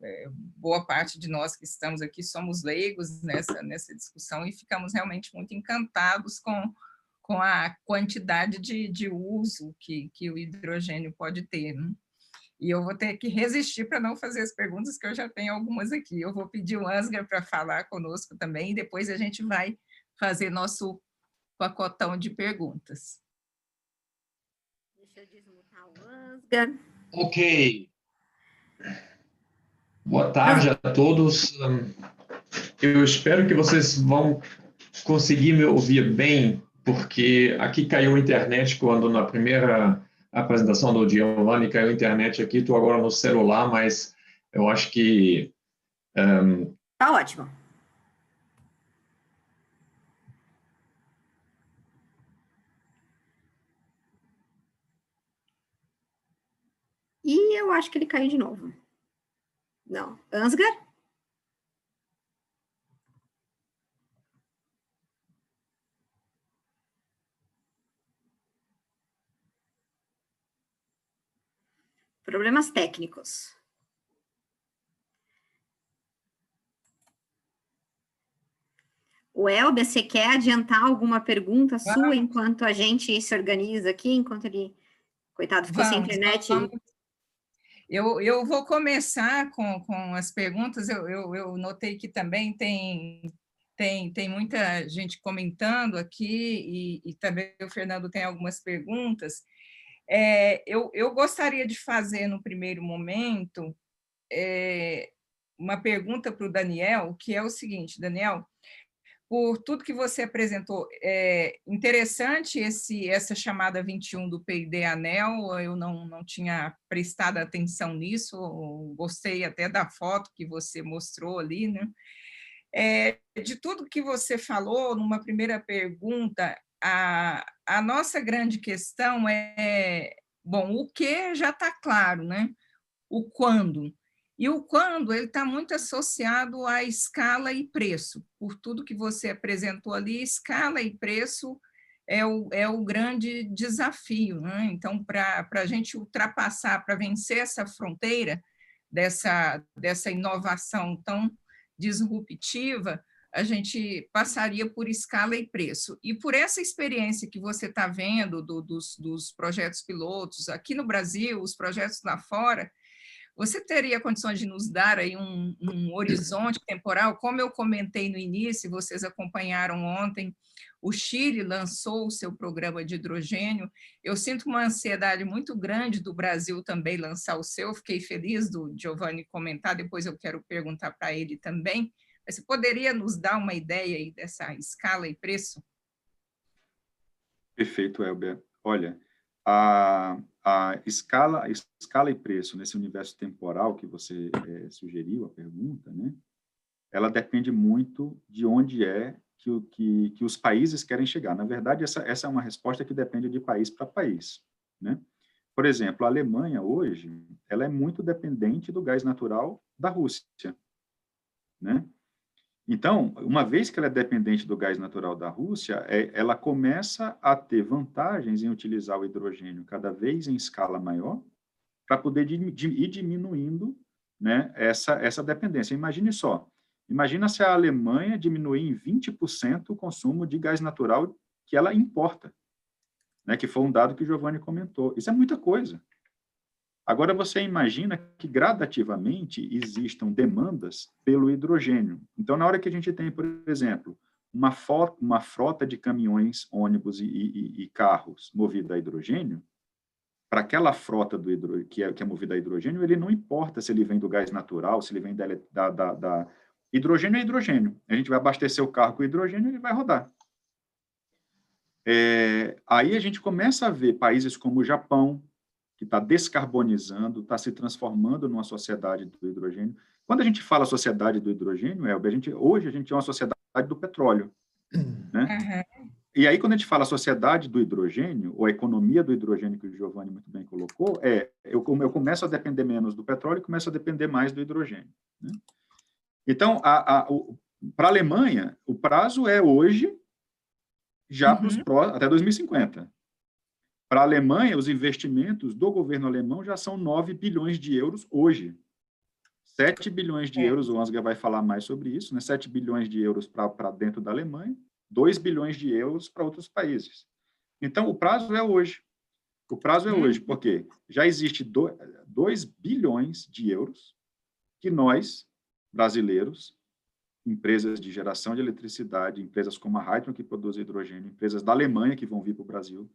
A: boa parte de nós que estamos aqui, somos leigos nessa discussão e ficamos realmente muito encantados com a quantidade de uso que o hidrogênio pode ter, né? E eu vou ter que resistir para não fazer as perguntas, que eu já tenho algumas aqui. Eu vou pedir o Ansgar para falar conosco também, e depois a gente vai fazer nosso pacotão de perguntas.
C: Deixa eu desmutar o Ansgar.
F: Ok. Boa tarde a todos. Eu espero que vocês vão conseguir me ouvir bem, porque aqui caiu a internet quando na primeira apresentação do Giovanni caiu a internet aqui. Estou agora no celular, mas eu acho que...
C: Tá ótimo. E eu acho que ele caiu de novo. Não. Ansgar? Problemas técnicos. O Elber, você quer adiantar alguma pergunta sua enquanto a gente se organiza aqui, enquanto ele, coitado, ficou sem internet?
A: Eu vou começar com as perguntas. Eu notei que também tem muita gente comentando aqui, e também o Fernando tem algumas perguntas. Eu gostaria de fazer, no primeiro momento, uma pergunta para o Daniel, que é o seguinte: Daniel, por tudo que você apresentou, interessante essa chamada 21 do PID ANEEL, eu não tinha prestado atenção nisso, gostei até da foto que você mostrou ali, né? De tudo que você falou, numa primeira pergunta, a nossa grande questão bom, o que já está claro, né? O quando. E o quando ele está muito associado à escala e preço. Por tudo que você apresentou ali, escala e preço é o grande desafio, né? Então, para a gente ultrapassar, para vencer essa fronteira dessa inovação tão disruptiva, a gente passaria por escala e preço. E por essa experiência que você está vendo dos projetos pilotos aqui no Brasil, os projetos lá fora, você teria condições de nos dar aí um horizonte temporal? Como eu comentei no início, vocês acompanharam ontem, o Chile lançou o seu programa de hidrogênio. Eu sinto uma ansiedade muito grande do Brasil também lançar o seu. Fiquei feliz do Giovanni comentar, depois eu quero perguntar para ele também. Mas você poderia nos dar uma ideia aí dessa escala e preço?
E: Perfeito, Elber. Olha, a escala e preço nesse universo temporal que você sugeriu, a pergunta, né? Ela depende muito de onde que os países querem chegar. Na verdade, essa é uma resposta que depende de país para país, né? Por exemplo, a Alemanha, hoje, ela é muito dependente do gás natural da Rússia, né? Então, uma vez que ela é dependente do gás natural da Rússia, ela começa a ter vantagens em utilizar o hidrogênio cada vez em escala maior para poder ir diminuindo, né, essa dependência. Imagina se a Alemanha diminuir em 20% o consumo de gás natural que ela importa, né, que foi um dado que o Giovanni comentou. Isso é muita coisa. Agora, você imagina que gradativamente existam demandas pelo hidrogênio. Então, na hora que a gente tem, por exemplo, uma frota de caminhões, ônibus e carros movida a hidrogênio, para aquela frota que é movida a hidrogênio, ele não importa se ele vem do gás natural, se ele vem da... Hidrogênio é hidrogênio. A gente vai abastecer o carro com hidrogênio e ele vai rodar. Aí a gente começa a ver países como o Japão, que está descarbonizando, está se transformando numa sociedade do hidrogênio. Quando a gente fala sociedade do hidrogênio, hoje a gente é uma sociedade do petróleo, né?
A: Uhum.
E: E aí, quando a gente fala sociedade do hidrogênio, ou economia do hidrogênio, que o Giovanni muito bem colocou, eu começo a depender menos do petróleo e começo a depender mais do hidrogênio, né? Então, para a Alemanha, o prazo é hoje, já até 2050. Para a Alemanha, os investimentos do governo alemão já são 9 bilhões de euros hoje. 7 bilhões de euros, o Ansgar vai falar mais sobre isso, né? 7 bilhões de euros para dentro da Alemanha, 2 bilhões de euros para outros países. Então, o prazo é hoje. O prazo é hoje, porque já existe 2 bilhões de euros que nós, brasileiros, empresas de geração de eletricidade, empresas como a Hydron, que produz hidrogênio, empresas da Alemanha que vão vir para o Brasil,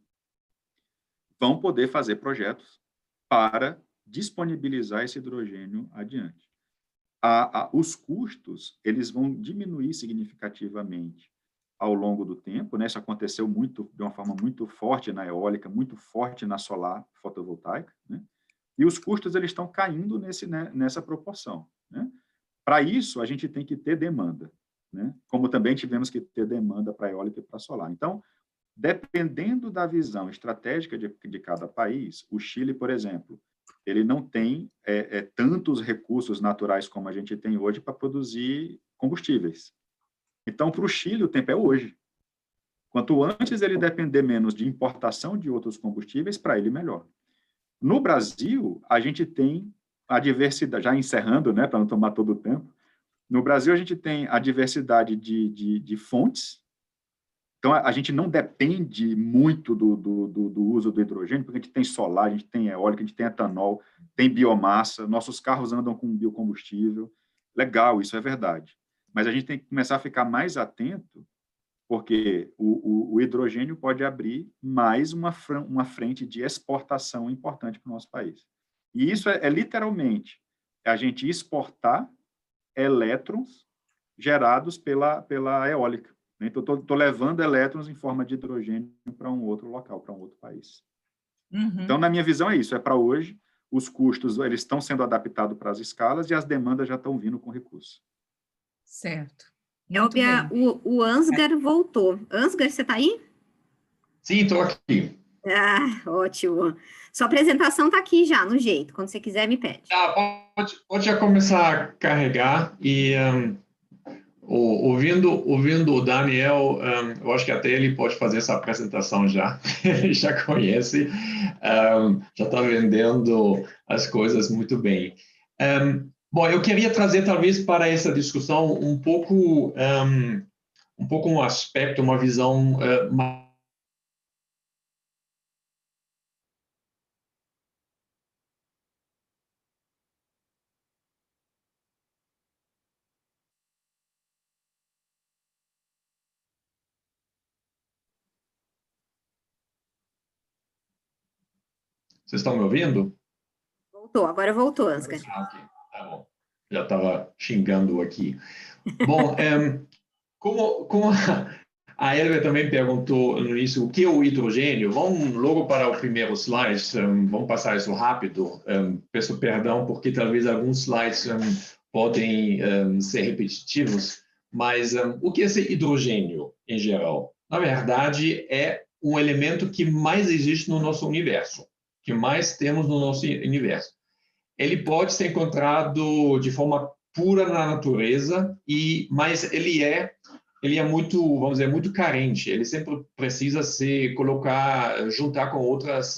E: vão poder fazer projetos para disponibilizar esse hidrogênio adiante. Os custos, eles vão diminuir significativamente ao longo do tempo, né? Isso aconteceu de uma forma muito forte na eólica, muito forte na solar fotovoltaica, né? E os custos, eles estão caindo nessa proporção, né? Para isso, a gente tem que ter demanda, né? Como também tivemos que ter demanda para eólica e para solar. Então, dependendo da visão estratégica de cada país, o Chile, por exemplo, ele não tem tantos recursos naturais como a gente tem hoje para produzir combustíveis. Então, para o Chile, o tempo é hoje. Quanto antes ele depender menos de importação de outros combustíveis, para ele melhor. No Brasil, a gente tem a diversidade, já encerrando, né, para não tomar todo o tempo, no Brasil a gente tem a diversidade de fontes. Então, a gente não depende muito do uso do hidrogênio, porque a gente tem solar, a gente tem eólica, a gente tem etanol, tem biomassa, nossos carros andam com biocombustível. Legal, isso é verdade. Mas a gente tem que começar a ficar mais atento, porque o hidrogênio pode abrir mais uma frente de exportação importante para o nosso país. E isso é literalmente a gente exportar elétrons gerados pela eólica. Então, estou levando elétrons em forma de hidrogênio para um outro local, para um outro país. Então, na minha visão, é isso. É para hoje, os custos eles estão sendo adaptados para as escalas e as demandas já estão vindo com recurso.
A: Certo.
C: Elbia, o Ansgar voltou. Ansgar, você está aí?
F: Sim, estou aqui.
C: Ah, ótimo. Sua apresentação está aqui já, no jeito. Quando você quiser, me pede.
F: Pode já começar a carregar e... ouvindo o Daniel, eu acho que até ele pode fazer essa apresentação já. Ele já conhece, já está vendendo as coisas muito bem. Bom, eu queria trazer talvez para essa discussão um pouco um aspecto, uma visão mais... Vocês estão me ouvindo?
C: Voltou, agora voltou, Ansgar.
F: Okay. Tá bom. Já estava xingando aqui. Bom, como A Elvia também perguntou no início o que é o hidrogênio. Vamos logo para o primeiro slide, vamos passar isso rápido. Peço perdão porque talvez alguns slides podem ser repetitivos, mas o que é esse hidrogênio em geral? Na verdade, é um elemento que mais existe no nosso universo, que mais temos no nosso universo. Ele pode ser encontrado de forma pura na natureza, mas ele é muito, vamos dizer, muito carente. Ele sempre precisa juntar com outros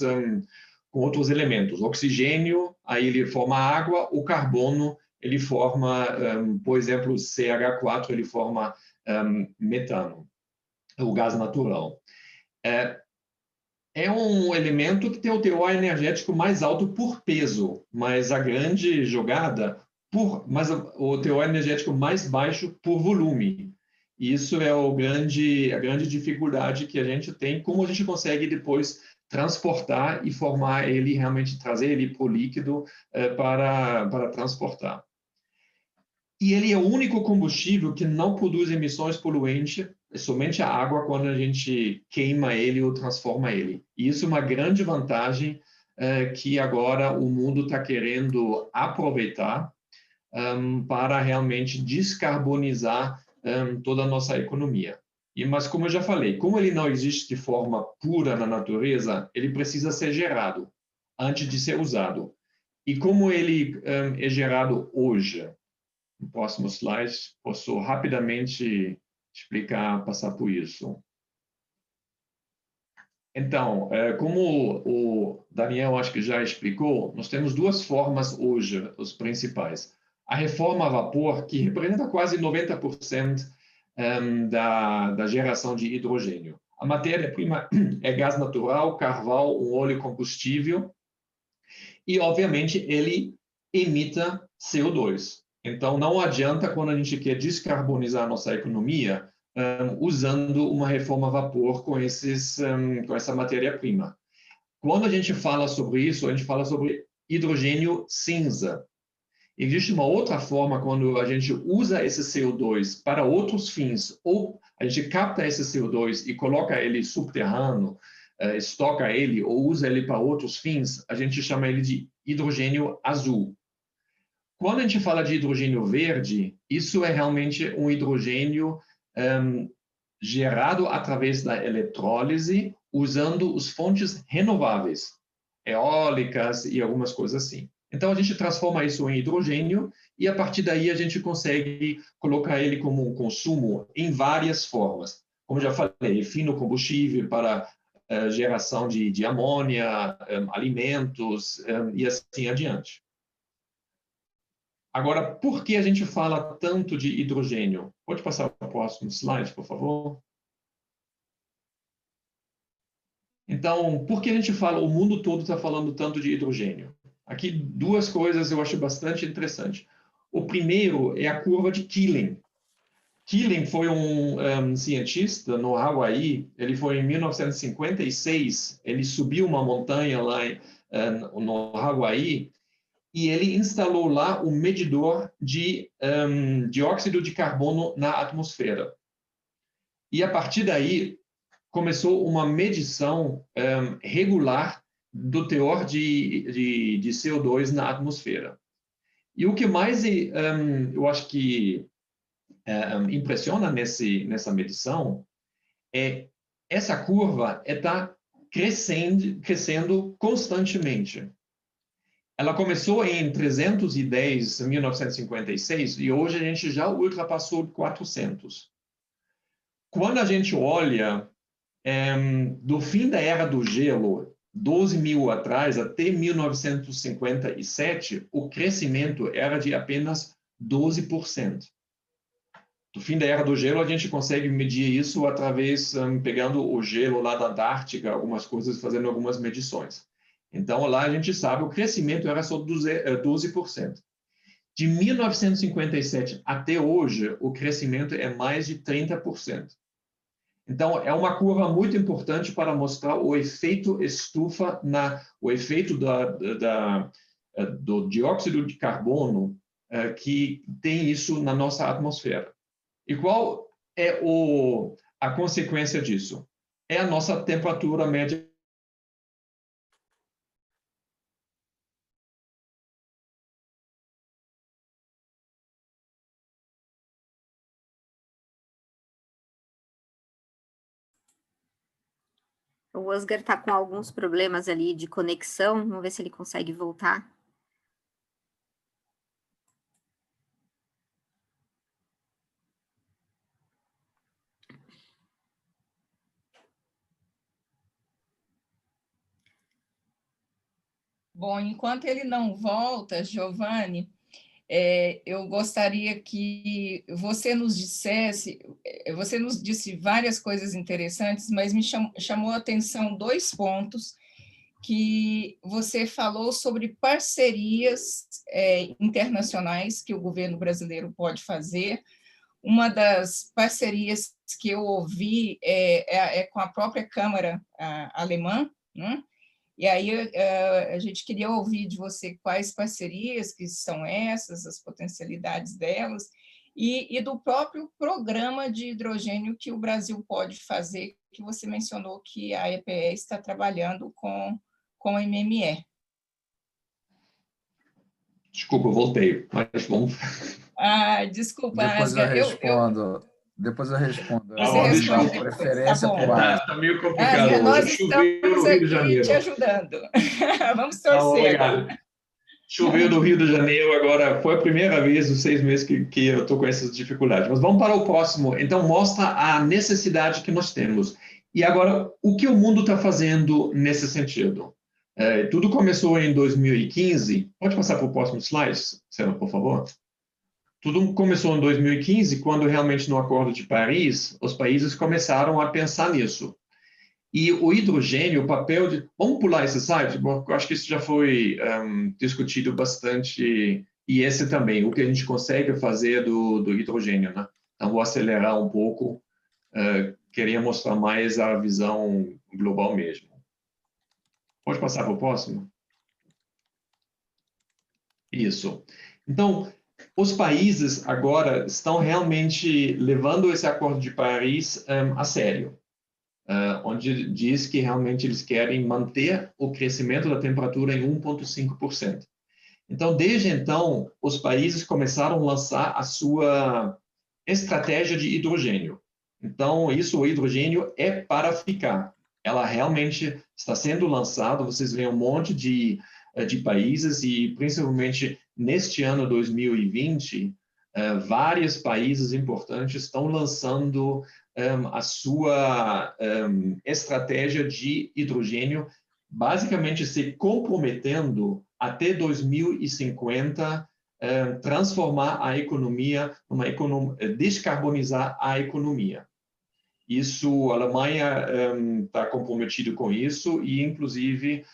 F: elementos. O oxigênio, aí ele forma água, o carbono, ele forma, por exemplo, CH4, ele forma metano, o gás natural. É um elemento que tem o teor energético mais alto por peso, mas a grande jogada, mas o teor energético mais baixo por volume. Isso é a grande dificuldade que a gente tem, como a gente consegue depois transportar e formar ele, realmente trazer ele para o líquido para transportar. E ele é o único combustível que não produz emissões poluentes, é somente a água quando a gente queima ele ou transforma ele. E isso é uma grande vantagem que agora o mundo está querendo aproveitar para realmente descarbonizar toda a nossa economia. Mas, como eu já falei, como ele não existe de forma pura na natureza, ele precisa ser gerado antes de ser usado. E como ele é gerado hoje? No próximo slide, posso rapidamente explicar, passar por isso. Então, como o Daniel acho que já explicou, nós temos duas formas hoje, os principais. A reforma a vapor, que representa quase 90% da geração de hidrogênio. A matéria-prima é gás natural, carvão, um óleo combustível, e, obviamente, ele emita CO2. Então, não adianta quando a gente quer descarbonizar a nossa economia usando uma reforma a vapor com essa matéria-prima. Quando a gente fala sobre isso, a gente fala sobre hidrogênio cinza. Existe uma outra forma quando a gente usa esse CO2 para outros fins, ou a gente capta esse CO2 e coloca ele subterrâneo, estoca ele ou usa ele para outros fins, a gente chama ele de hidrogênio azul. Quando a gente fala de hidrogênio verde, isso é realmente um hidrogênio gerado através da eletrólise, usando as fontes renováveis, eólicas e algumas coisas assim. Então, a gente transforma isso em hidrogênio e, a partir daí, a gente consegue colocar ele como um consumo em várias formas. Como já falei, fino combustível para geração de amônia, alimentos e assim adiante. Agora, por que a gente fala tanto de hidrogênio? Pode passar para o próximo slide, por favor? Então, por que a gente fala, o mundo todo está falando tanto de hidrogênio? Aqui, duas coisas eu acho bastante interessantes. O primeiro é a curva de Keeling. Keeling foi um cientista no Hawaii, ele foi em 1956, ele subiu uma montanha lá no Hawaii, e ele instalou lá um medidor de dióxido de carbono na atmosfera. E, a partir daí, começou uma medição regular do teor de CO2 na atmosfera. E o que mais eu acho que impressiona nessa medição é essa curva está crescendo constantemente. Ela começou em 310 em 1956 e hoje a gente já ultrapassou 400. Quando a gente olha do fim da Era do Gelo, 12.000 atrás, até 1957, o crescimento era de apenas 12%. Do fim da Era do Gelo, a gente consegue medir isso através, pegando o gelo lá da Antártica, algumas coisas, fazendo algumas medições. Então, lá a gente sabe, o crescimento era só 12%. De 1957 até hoje, o crescimento é mais de 30%. Então, é uma curva muito importante para mostrar o efeito estufa, o efeito do dióxido de carbono que tem isso na nossa atmosfera. E qual é a consequência disso é a nossa temperatura média.
C: O Oscar está com alguns problemas ali de conexão, vamos ver se ele consegue voltar.
A: Bom, enquanto ele não volta, Giovanni, eu gostaria que você nos dissesse, você nos disse várias coisas interessantes, mas me chamou a atenção 2 pontos que você falou sobre parcerias internacionais que o governo brasileiro pode fazer. Uma das parcerias que eu ouvi é com a própria Câmara alemã, né? E aí a gente queria ouvir de você quais parcerias que são essas, as potencialidades delas, e do próprio programa de hidrogênio que o Brasil pode fazer, que você mencionou que a EPE está trabalhando com a MME.
F: Desculpa, eu voltei, mas vamos...
A: Desculpa,
D: Depois eu
A: Ansgar.
D: respondo. Depois eu respondo.
A: Você responde depois,
D: preferência
A: tá bom.
D: para o ar.
F: Tá meio complicado
A: Ansgar, nós
F: hoje. Choveu no Rio de
A: estamos aqui
F: Janeiro.
A: te ajudando. Vamos
F: Tá,
A: torcer.
F: obrigado. Choveu no Rio de Janeiro, agora foi a primeira vez nos 6 meses que eu estou com essas dificuldades. Mas vamos para o próximo. Então, mostra a necessidade que nós temos. E agora, o que o mundo está fazendo nesse sentido? Tudo começou em 2015. Pode passar para o próximo slide, Senhor, por favor? Tudo começou em 2015, quando realmente no Acordo de Paris, os países começaram a pensar nisso. E o hidrogênio, o papel de... Vamos pular esse slide? Eu acho que isso já foi discutido bastante, e esse também, o que a gente consegue fazer do hidrogênio, né? Então, vou acelerar um pouco. Queria mostrar mais a visão global mesmo. Pode passar para o próximo? Isso. Então, os países agora estão realmente levando esse Acordo de Paris a sério. Onde diz que realmente eles querem manter o crescimento da temperatura em 1,5%. Então, desde então, os países começaram a lançar a sua estratégia de hidrogênio. Então, o hidrogênio é para ficar. Ela realmente está sendo lançada, vocês veem um monte de países, e principalmente neste ano 2020, vários países importantes estão lançando a sua estratégia de hidrogênio, basicamente se comprometendo até 2050 transformar a economia, descarbonizar a economia. Isso, a Alemanha está comprometida com isso e, inclusive,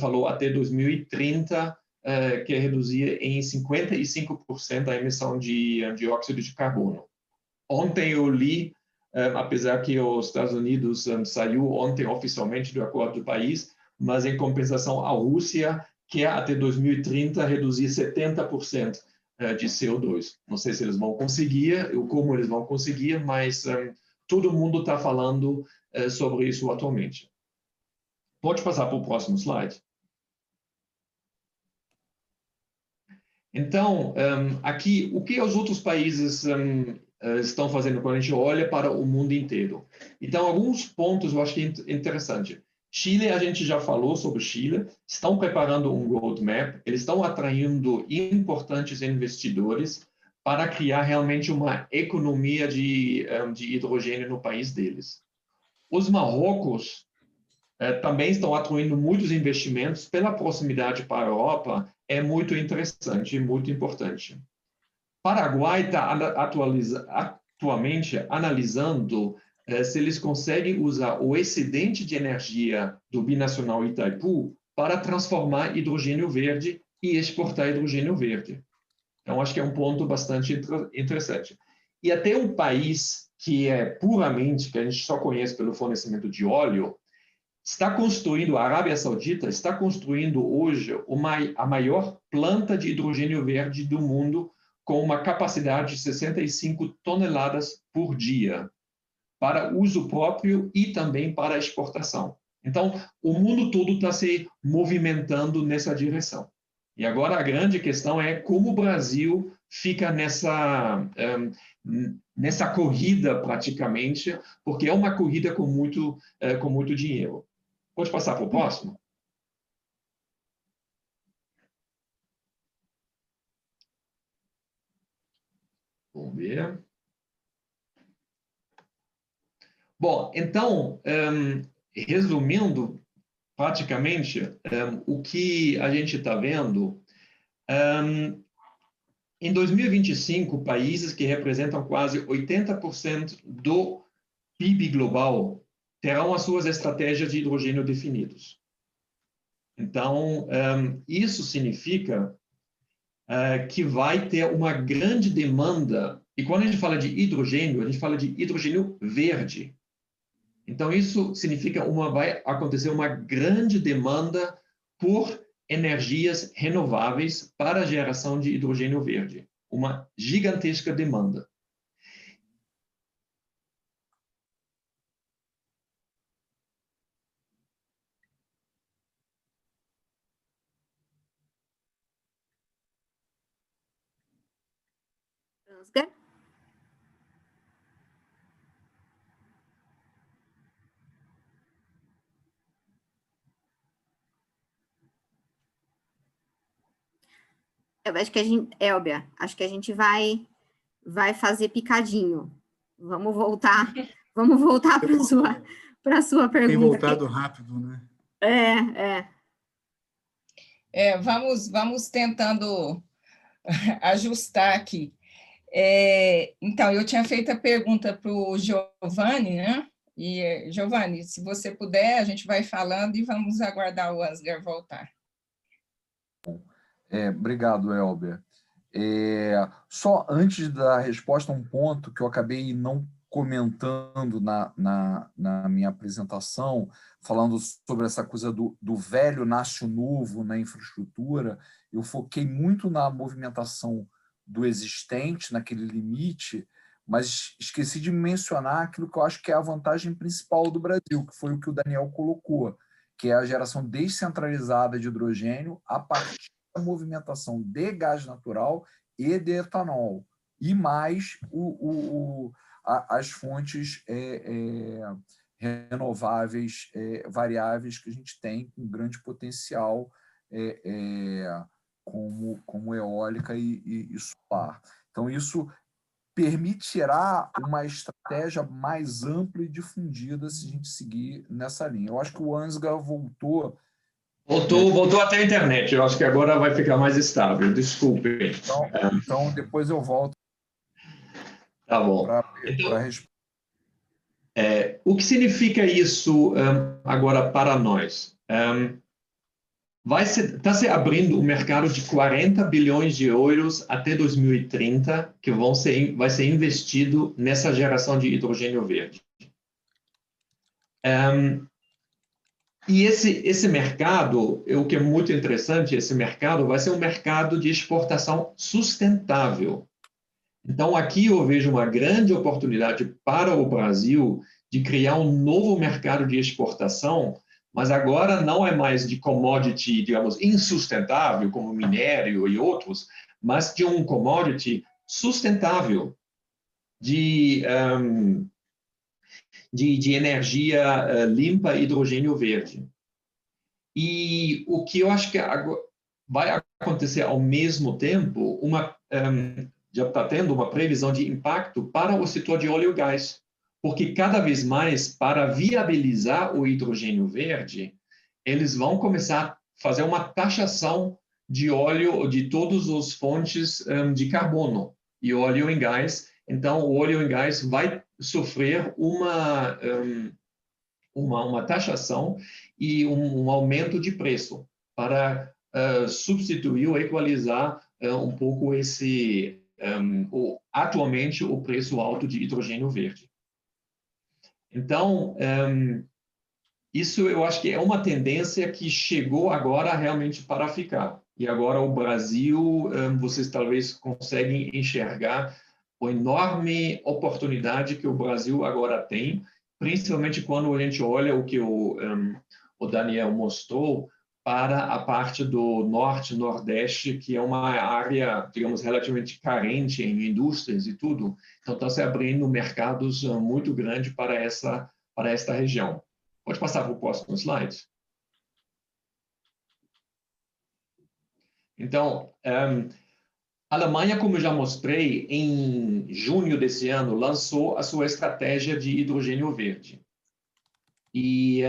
F: falou até 2030 quer reduzir em 55% a emissão de dióxido de carbono. Ontem eu li, apesar que os Estados Unidos saiu ontem oficialmente do Acordo de Paris, mas em compensação a Rússia quer até 2030 reduzir 70% de CO2. Não sei se eles vão conseguir, ou como eles vão conseguir, mas todo mundo está falando sobre isso atualmente. Pode passar para o próximo slide. Então, aqui, o que os outros países estão fazendo quando a gente olha para o mundo inteiro? Então, alguns pontos eu acho que é interessante. Chile, a gente já falou sobre Chile, estão preparando um roadmap, eles estão atraindo importantes investidores para criar realmente uma economia de hidrogênio no país deles. Os Marrocos também estão atraindo muitos investimentos pela proximidade para a Europa, é muito interessante e muito importante. Paraguai está atualmente analisando se eles conseguem usar o excedente de energia do binacional Itaipu para transformar hidrogênio verde e exportar hidrogênio verde. Então, acho que é um ponto bastante interessante. E até um país que é puramente, que a gente só conhece pelo fornecimento de óleo, está construindo, a Arábia Saudita está construindo hoje a maior planta de hidrogênio verde do mundo, com uma capacidade de 65 toneladas por dia. para uso próprio e também para exportação. Então, o mundo todo está se movimentando nessa direção. E agora a grande questão é como o Brasil fica nessa corrida, praticamente, porque é uma corrida com muito dinheiro. Pode passar para o próximo? Vamos ver. Bom, então, resumindo, praticamente, o que a gente está vendo, em 2025, países que representam quase 80% do PIB global terão as suas estratégias de hidrogênio definidos. Então, isso significa que vai ter uma grande demanda, e quando a gente fala de hidrogênio, a gente fala de hidrogênio verde. Então, isso significa vai acontecer uma grande demanda por energias renováveis para a geração de hidrogênio verde. Uma gigantesca demanda.
C: Ansgar? Eu acho que a gente, Elbia, acho que a gente vai fazer picadinho. Vamos voltar para a sua pergunta.
B: Tem voltado rápido, né?
A: Vamos tentando ajustar aqui. Então, eu tinha feito a pergunta para o Giovanni, né? E, Giovanni, se você puder, a gente vai falando e vamos aguardar o Ansgar voltar.
D: Obrigado, Elber. Só antes da resposta, um ponto que eu acabei não comentando na minha apresentação, falando sobre essa coisa do velho nasce o novo na infraestrutura, eu foquei muito na movimentação do existente, naquele limite, mas esqueci de mencionar aquilo que eu acho que é a vantagem principal do Brasil, que foi o que o Daniel colocou, que é a geração descentralizada de hidrogênio a partir da movimentação de gás natural e de etanol, e mais as fontes renováveis variáveis que a gente tem com grande potencial, como eólica e solar. Então, isso permitirá uma estratégia mais ampla e difundida se a gente seguir nessa linha. Eu acho que o Ansgar voltou.
F: Voltou até a internet. Eu acho que agora vai ficar mais estável. Desculpe.
D: Então depois eu volto.
F: Tá bom.
D: Para responder.
F: O que significa isso agora para nós? Está se abrindo um mercado de 40 bilhões de euros até 2030, que vai ser investido nessa geração de hidrogênio verde. E esse mercado, o que é muito interessante, esse mercado vai ser um mercado de exportação sustentável. Então, aqui eu vejo uma grande oportunidade para o Brasil de criar um novo mercado de exportação, mas agora não é mais de commodity, digamos, insustentável, como minério e outros, mas de um commodity sustentável, de energia limpa, hidrogênio verde. E o que eu acho que vai acontecer ao mesmo tempo, já está tendo uma previsão de impacto para o setor de óleo e gás, porque cada vez mais, para viabilizar o hidrogênio verde, eles vão começar a fazer uma taxação de óleo, de todas as fontes de carbono e óleo e gás. Então, o óleo e gás vai sofrer uma taxação e um aumento de preço para substituir ou equalizar um pouco atualmente o preço alto de hidrogênio verde. Então, isso eu acho que é uma tendência que chegou agora realmente para ficar. E agora o Brasil, vocês talvez conseguem enxergar a enorme oportunidade que o Brasil agora tem, principalmente quando a gente olha o que o Daniel mostrou para a parte do norte, nordeste, que é uma área, digamos, relativamente carente em indústrias e tudo. Então, está se abrindo mercados muito grandes para esta região. Pode passar para o próximo slide. Então, a Alemanha, como eu já mostrei, em junho desse ano, lançou a sua estratégia de hidrogênio verde. E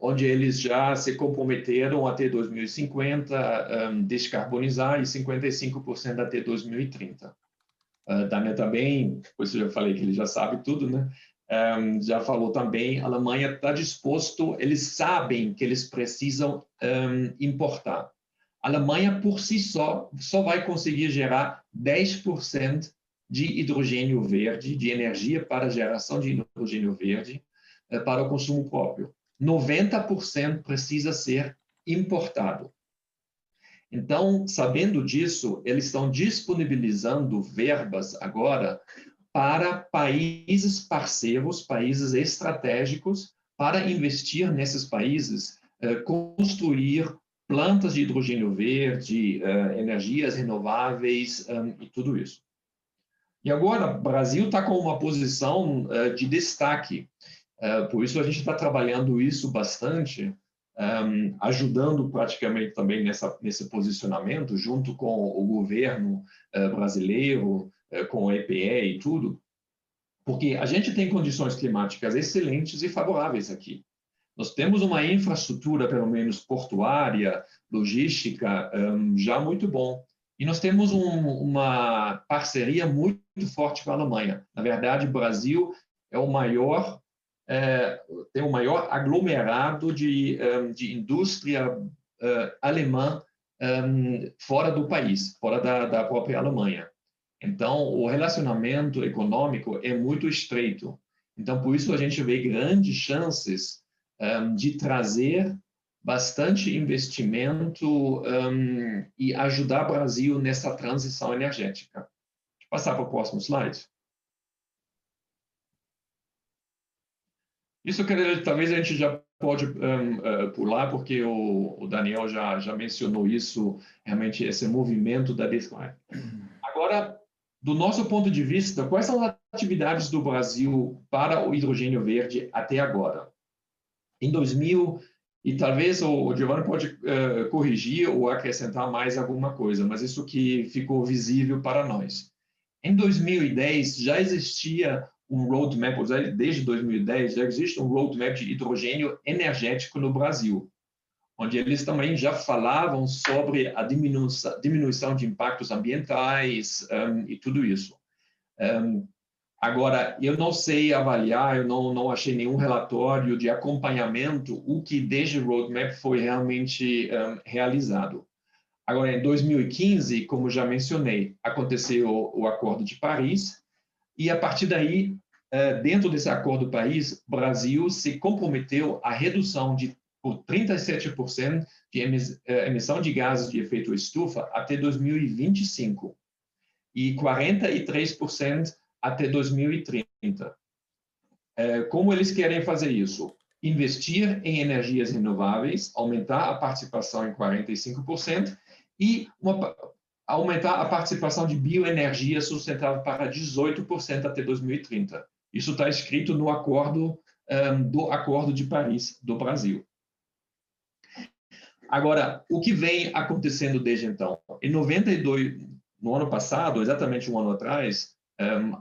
F: onde eles já se comprometeram até 2050 descarbonizar e 55% até 2030. Daniel também, pois eu já falei que ele já sabe tudo, né? Já falou também, a Alemanha está disposto, eles sabem que eles precisam importar. A Alemanha, por si só vai conseguir gerar 10% de hidrogênio verde, de energia para geração de hidrogênio verde, para o consumo próprio. 90% precisa ser importado. Então, sabendo disso, eles estão disponibilizando verbas agora para países parceiros, países estratégicos, para investir nesses países, construir plantas de hidrogênio verde, energias renováveis e tudo isso. E agora, o Brasil está com uma posição de destaque. Por isso, a gente está trabalhando isso bastante, ajudando praticamente também nesse posicionamento, junto com o governo brasileiro, com o EPE e tudo, porque a gente tem condições climáticas excelentes e favoráveis aqui. Nós temos uma infraestrutura, pelo menos portuária, logística, já muito bom. E nós temos uma parceria muito forte com a Alemanha. Na verdade, o Brasil é o maior, tem o maior aglomerado de indústria alemã fora do país, fora da própria Alemanha. Então, o relacionamento econômico é muito estreito. Então, por isso a gente vê grandes chances de trazer bastante investimento e ajudar o Brasil nessa transição energética. Vou passar para o próximo slide. Isso, talvez a gente já pode pular, porque o Daniel já mencionou isso, realmente esse movimento da descarbonização. Agora, do nosso ponto de vista, quais são as atividades do Brasil para o hidrogênio verde até agora? Em 2000, e talvez o Giovanni pode corrigir ou acrescentar mais alguma coisa, mas isso que ficou visível para nós. Em 2010, já existia um roadmap, desde 2010, já existe um roadmap de hidrogênio energético no Brasil, onde eles também já falavam sobre a diminuição de impactos ambientais e tudo isso. Agora, eu não sei avaliar, eu não achei nenhum relatório de acompanhamento, o que desde o roadmap foi realmente realizado. Agora, em 2015, como já mencionei, aconteceu o Acordo de Paris, e a partir daí, dentro desse Acordo de Paris, o Brasil se comprometeu à redução por 37% de emissão de gases de efeito estufa até 2025 e 43% até 2030. Como eles querem fazer isso? Investir em energias renováveis, aumentar a participação em 45% e aumentar a participação de bioenergia sustentável para 18% até 2030. Isso está escrito no do Acordo de Paris do Brasil. Agora, o que vem acontecendo desde então? Em 92, no ano passado, exatamente um ano atrás,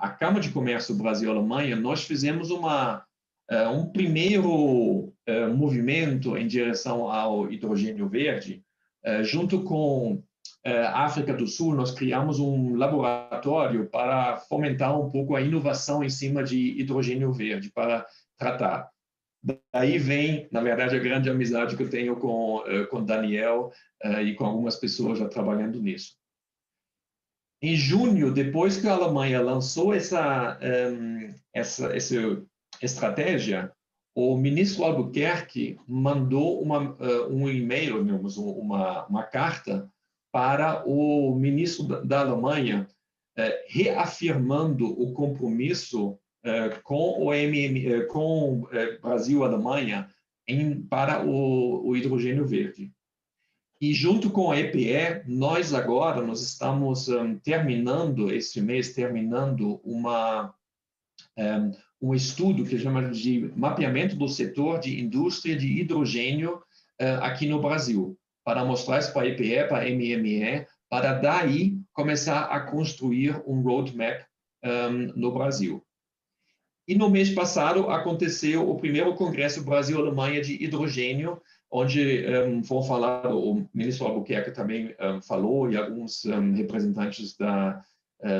F: a Câmara de Comércio Brasil-Alemanha, nós fizemos um primeiro movimento em direção ao hidrogênio verde. Junto com a África do Sul, nós criamos um laboratório para fomentar um pouco a inovação em cima de hidrogênio verde, para tratar. Daí vem, na verdade, a grande amizade que eu tenho com Daniel e com algumas pessoas já trabalhando nisso. Em junho, depois que a Alemanha lançou essa estratégia, o ministro Albuquerque mandou um e-mail, uma carta para o ministro da Alemanha, reafirmando o compromisso com o Brasil e Alemanha para o hidrogênio verde. E junto com a EPE, nós estamos terminando este mês, um estudo que chama de mapeamento do setor de indústria de hidrogênio aqui no Brasil, para mostrar isso para a EPE, para a MME, para daí começar a construir um roadmap no Brasil. E no mês passado aconteceu o primeiro Congresso Brasil-Alemanha de Hidrogênio, onde vão falar, o ministro Albuquerque também falou, e alguns representantes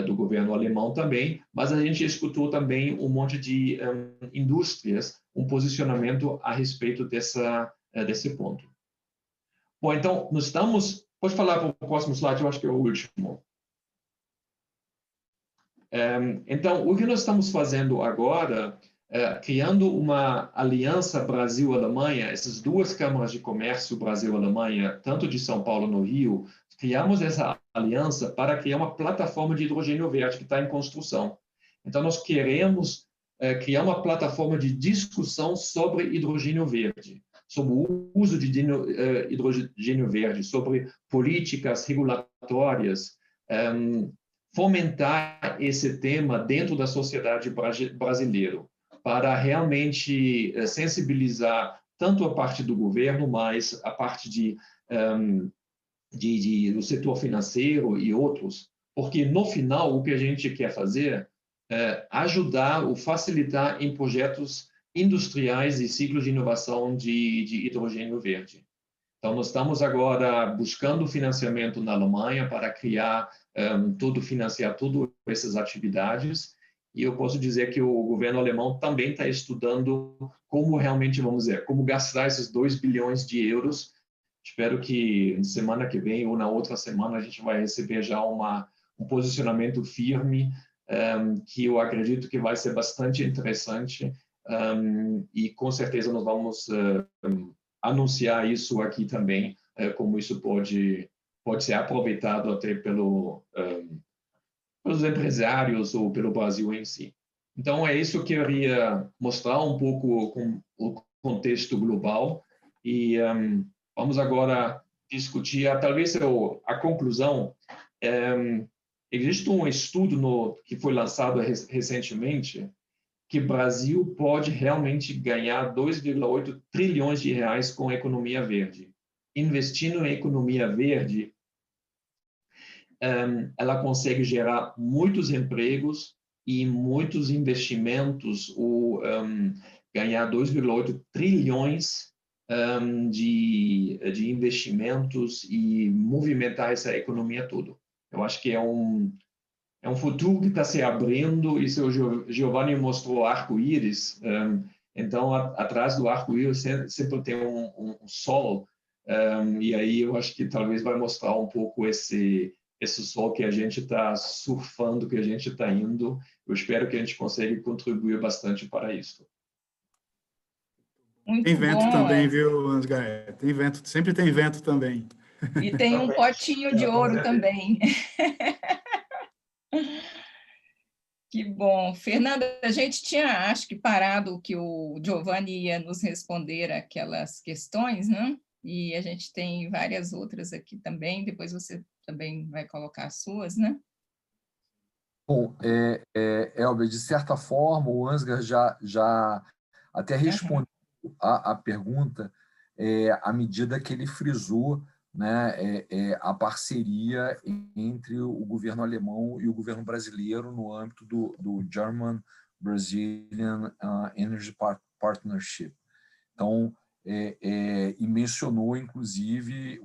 F: do governo alemão também, mas a gente escutou também um monte de indústrias, um posicionamento a respeito desse ponto. Bom, então, pode falar para o próximo slide, eu acho que é o último. Então, o que nós estamos fazendo agora, criando uma aliança Brasil-Alemanha, essas duas câmaras de comércio Brasil-Alemanha, tanto de São Paulo no Rio, criamos essa aliança para criar uma plataforma de hidrogênio verde que está em construção. Então, nós queremos criar uma plataforma de discussão sobre hidrogênio verde, sobre o uso de hidrogênio verde, sobre políticas regulatórias, fomentar esse tema dentro da sociedade brasileira, para realmente sensibilizar tanto a parte do governo, mas a parte do setor financeiro e outros, porque no final o que a gente quer fazer é ajudar ou facilitar em projetos industriais e ciclos de inovação de hidrogênio verde. Então, nós estamos agora buscando financiamento na Alemanha para criar financiar todas essas atividades, e eu posso dizer que o governo alemão também está estudando como realmente, como gastar esses 2 bilhões de euros. Espero que semana que vem ou na outra semana a gente vai receber já um posicionamento firme, que eu acredito que vai ser bastante interessante, e com certeza nós vamos anunciar isso aqui também, como isso pode ser aproveitado até pelos empresários ou pelo Brasil em si. Então, é isso que eu queria mostrar um pouco com o contexto global, e vamos agora discutir, talvez a conclusão. Existe um estudo que foi lançado recentemente, que o Brasil pode realmente ganhar 2,8 trilhões de reais com a economia verde. Investindo em economia verde, ela consegue gerar muitos empregos e muitos investimentos, ou ganhar 2,8 trilhões de investimentos e movimentar essa economia toda. Eu acho que é um futuro que está se abrindo, e o Giovanni mostrou arco-íris, então, atrás do arco-íris sempre tem um sol, e aí eu acho que talvez vai mostrar um pouco esse sol que a gente está surfando, que a gente está indo. Eu espero que a gente consiga contribuir bastante para isso.
B: Muito tem vento bom, também, viu, Ansgar? Tem vento, sempre tem vento também.
A: E tem um potinho de ouro também. Que bom. Fernanda, a gente tinha, acho que, parado que o Giovanni ia nos responder aquelas questões, né? E a gente tem várias outras aqui também, depois você também vai colocar as suas, né?
D: Bom, Elber, de certa forma, o Ansgar já até respondeu a pergunta à medida que ele frisou, né, a parceria entre o governo alemão e o governo brasileiro no âmbito do German-Brazilian Energy Partnership. Então, e mencionou, inclusive,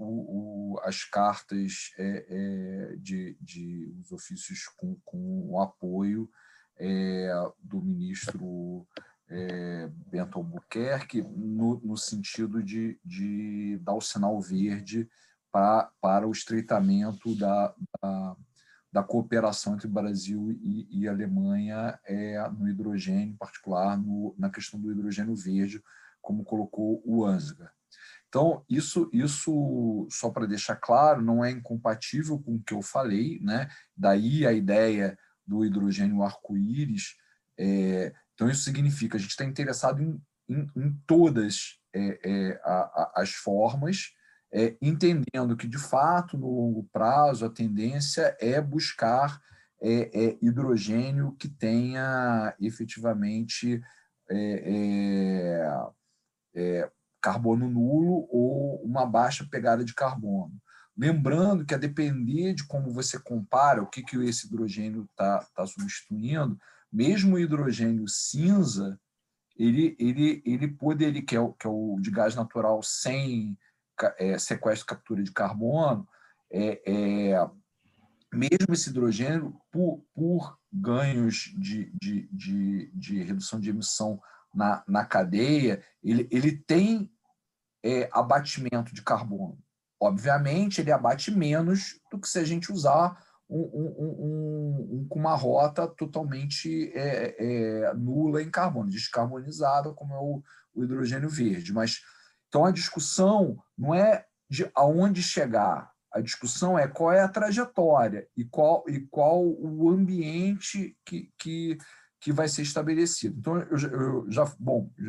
D: as cartas os ofícios com o apoio do ministro Bento Albuquerque, no sentido de dar o sinal verde para o estreitamento da cooperação entre Brasil e Alemanha no hidrogênio, em particular na questão do hidrogênio verde, como colocou o Ansgar. Então, isso só para deixar claro, não é incompatível com o que eu falei, né? Daí a ideia do hidrogênio arco-íris. Então, isso significa que a gente está interessado em todas as formas, entendendo que, de fato, no longo prazo, a tendência é buscar hidrogênio que tenha efetivamente carbono nulo ou uma baixa pegada de carbono. Lembrando que, a depender de como você compara o que esse hidrogênio está substituindo, mesmo o hidrogênio cinza, ele poderia, que é o de gás natural sem sequestro e captura de carbono, mesmo esse hidrogênio, por ganhos de redução de emissão na cadeia, ele tem abatimento de carbono. Obviamente, ele abate menos do que se a gente usar com uma rota totalmente nula em carbono, descarbonizada, como é o hidrogênio verde. Mas, então, a discussão não é de aonde chegar, a discussão é qual é a trajetória e qual o ambiente que vai ser estabelecido. Então,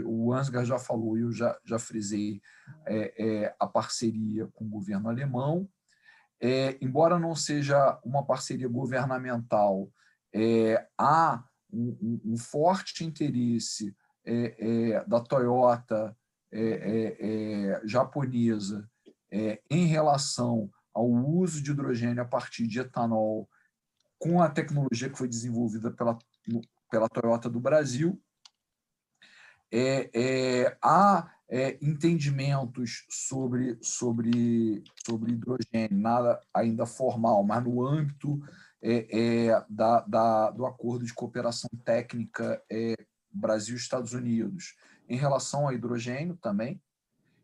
D: o Ansgar já falou, eu já frisei a parceria com o governo alemão. Embora não seja uma parceria governamental, há um forte interesse da Toyota japonesa em relação ao uso de hidrogênio a partir de etanol, com a tecnologia que foi desenvolvida pela Toyota do Brasil. Há entendimentos sobre hidrogênio, nada ainda formal, mas no âmbito do acordo de cooperação técnica Brasil-Estados Unidos, em relação ao hidrogênio também.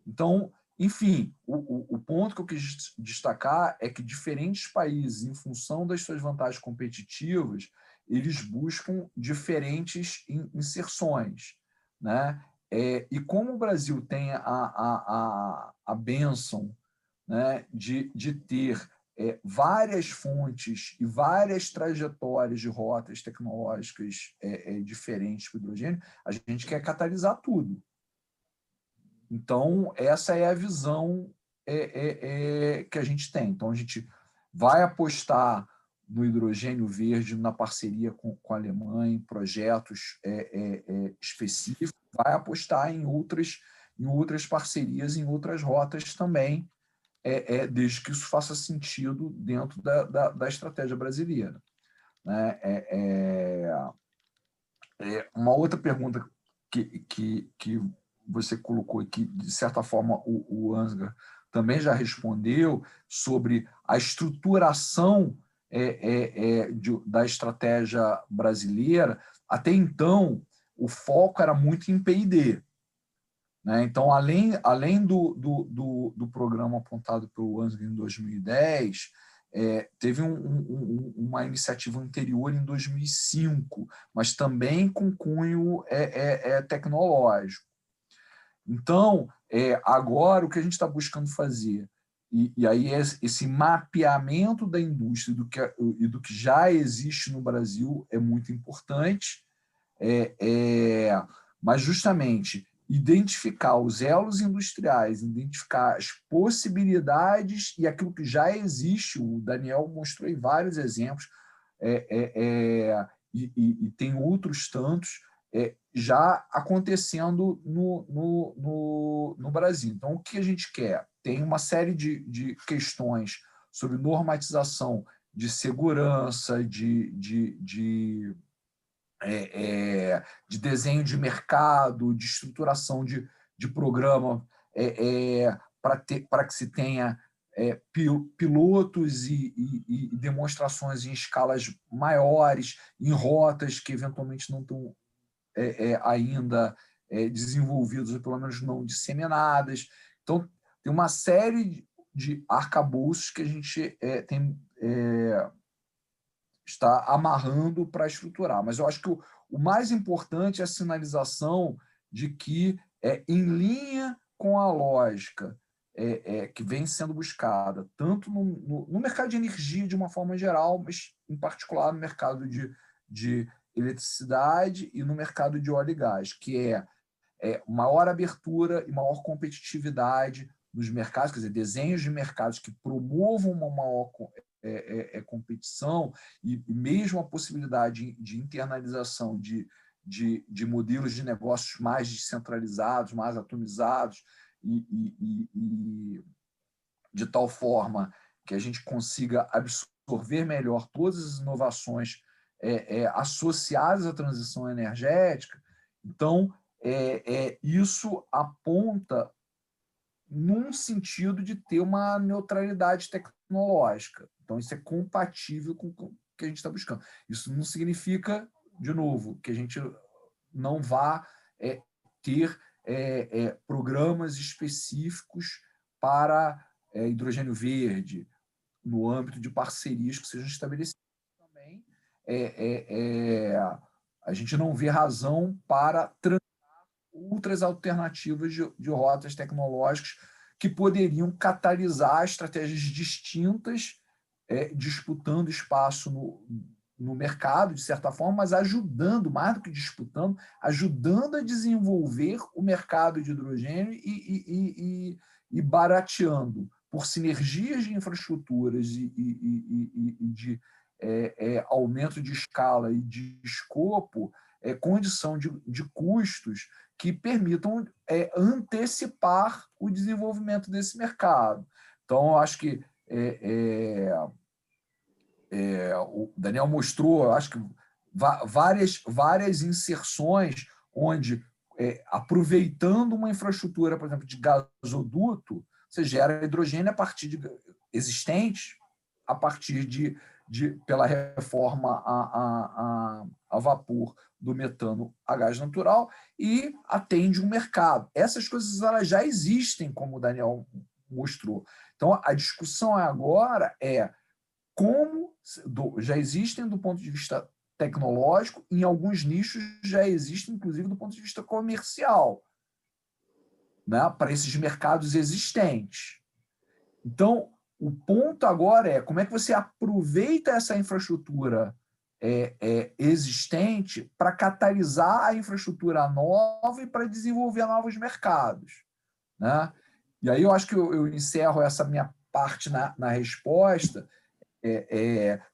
D: Então, enfim, o ponto que eu quis destacar é que diferentes países, em função das suas vantagens competitivas, eles buscam diferentes inserções, né? E como o Brasil tem a bênção, né, de ter várias fontes e várias trajetórias de rotas tecnológicas diferentes para o hidrogênio, a gente quer catalisar tudo. Então, essa é a visão que a gente tem. Então, a gente vai apostar no hidrogênio verde na parceria com a Alemanha, em projetos específicos, vai apostar em outras parcerias, em outras rotas também, desde que isso faça sentido dentro da estratégia brasileira. Né? Uma outra pergunta que você colocou aqui, de certa forma, o Ansgar também já respondeu, sobre a estruturação da estratégia brasileira. Até então, o foco era muito em P&D. Né? Então, além do programa apontado pelo Ansgar em 2010, teve uma iniciativa anterior em 2005, mas também com cunho tecnológico. Então, agora o que a gente está buscando fazer, e aí esse mapeamento da indústria e do que já existe no Brasil é muito importante, mas justamente identificar os elos industriais, identificar as possibilidades e aquilo que já existe. O Daniel mostrou aí vários exemplos, e tem outros tantos já acontecendo no Brasil. Então, o que a gente quer? Tem uma série de questões sobre normatização de segurança, de desenho de mercado, de estruturação de programa, para que se tenha pilotos e demonstrações em escalas maiores, em rotas que eventualmente não estão ainda desenvolvidas, ou pelo menos não disseminadas. Então, tem uma série de arcabouços que a gente está amarrando para estruturar. Mas eu acho que o mais importante é a sinalização de que, em linha com a lógica que vem sendo buscada, tanto no mercado de energia de uma forma geral, mas em particular no mercado de eletricidade e no mercado de óleo e gás, que é maior abertura e maior competitividade nos mercados, quer dizer, desenhos de mercados que promovam uma maior competição e mesmo a possibilidade de internalização de modelos de negócios mais descentralizados, mais atomizados e de tal forma que a gente consiga absorver melhor todas as inovações associadas à transição energética. Então, isso aponta num sentido de ter uma neutralidade tecnológica. Então, isso é compatível com o que a gente está buscando. Isso não significa, de novo, que a gente não vá ter programas específicos para hidrogênio verde, no âmbito de parcerias que sejam estabelecidas também. A gente não vê razão para outras alternativas de rotas tecnológicas que poderiam catalisar estratégias distintas, disputando espaço no mercado, de certa forma, mas ajudando, mais do que disputando, ajudando a desenvolver o mercado de hidrogênio e barateando, por sinergias de infraestruturas e de aumento de escala e de escopo, condição de custos que permitam antecipar o desenvolvimento desse mercado. Então, eu acho que o Daniel mostrou, eu acho que várias inserções onde, aproveitando uma infraestrutura, por exemplo, de gasoduto, você gera hidrogênio a partir de existentes, a partir pela reforma a vapor do metano a gás natural, e atende um mercado. Essas coisas elas já existem, como o Daniel mostrou. Então, a discussão agora como já existem do ponto de vista tecnológico, em alguns nichos já existem, inclusive, do ponto de vista comercial, né, para esses mercados existentes. Então, o ponto agora é como é que você aproveita essa infraestrutura existente para catalisar a infraestrutura nova e para desenvolver novos mercados, né? E aí eu acho que eu encerro essa minha parte na resposta.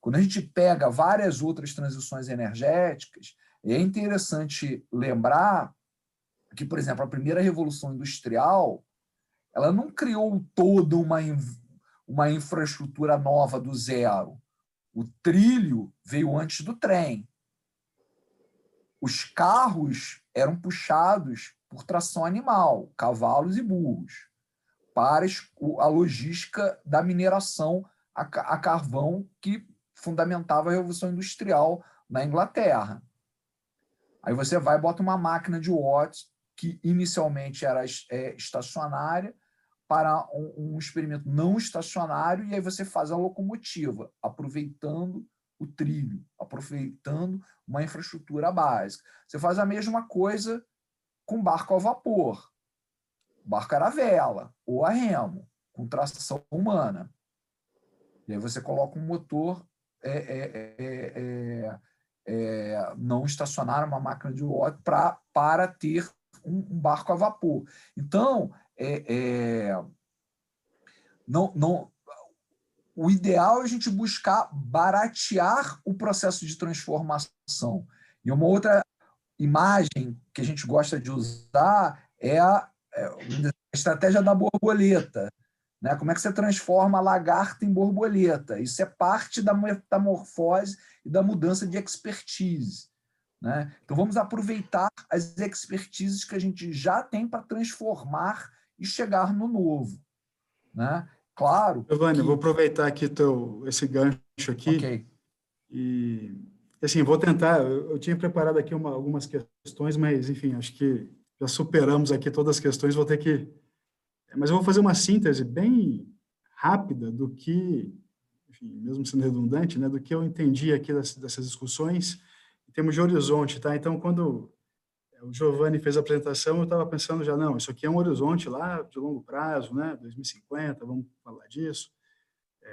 D: Quando a gente pega várias outras transições energéticas, é interessante lembrar que, por exemplo, a primeira revolução industrial ela não criou toda uma infraestrutura nova do zero. O trilho veio antes do trem. Os carros eram puxados por tração animal, cavalos e burros, para a logística da mineração a carvão que fundamentava a Revolução Industrial na Inglaterra. Aí você vai e bota uma máquina de Watts, que inicialmente era estacionária, para um experimento não estacionário, e aí você faz a locomotiva, aproveitando o trilho, aproveitando uma infraestrutura básica. Você faz a mesma coisa com barco a vapor. O barco era a vela ou a remo, com tração humana. E aí você coloca um motor não estacionário, uma máquina de Watt, para ter um barco a vapor. Então, o ideal é a gente buscar baratear o processo de transformação. E uma outra imagem que a gente gosta de usar é a estratégia da borboleta. Né? Como é que você transforma a lagarta em borboleta? Isso é parte da metamorfose e da mudança de expertise. Né? Então, vamos aproveitar as expertises que a gente já tem para transformar e chegar no novo. Né? Claro.
B: Giovanni, eu vou aproveitar aqui esse gancho aqui.
D: Okay.
B: E, assim, vou tentar. Eu tinha preparado aqui algumas questões, mas, enfim, acho que já superamos aqui todas as questões. Vou ter que. Mas eu vou fazer uma síntese bem rápida do que, enfim, mesmo sendo redundante, né, do que eu entendi aqui dessas discussões em termos de horizonte, tá? Então, quando o Giovanni fez a apresentação, eu estava pensando já, não, isso aqui é um horizonte lá de longo prazo, né, 2050, vamos falar disso.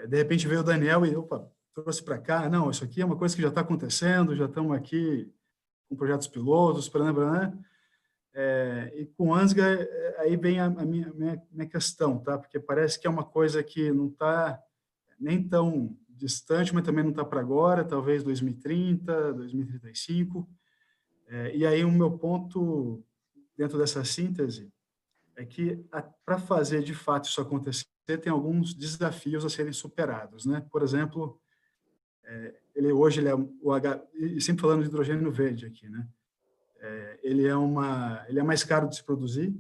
B: De repente veio o Daniel e, opa, trouxe para cá, não, isso aqui é uma coisa que já está acontecendo, já estamos aqui com projetos pilotos, né? E com o Ansgar, aí vem a minha questão, tá? Porque parece que é uma coisa que não está nem tão distante, mas também não está para agora, talvez 2030, 2035. E aí o meu ponto dentro dessa síntese é que para fazer de fato isso acontecer, tem alguns desafios a serem superados, né? Por exemplo, hoje ele é e sempre falando de hidrogênio verde aqui, né? Ele é mais caro de se produzir,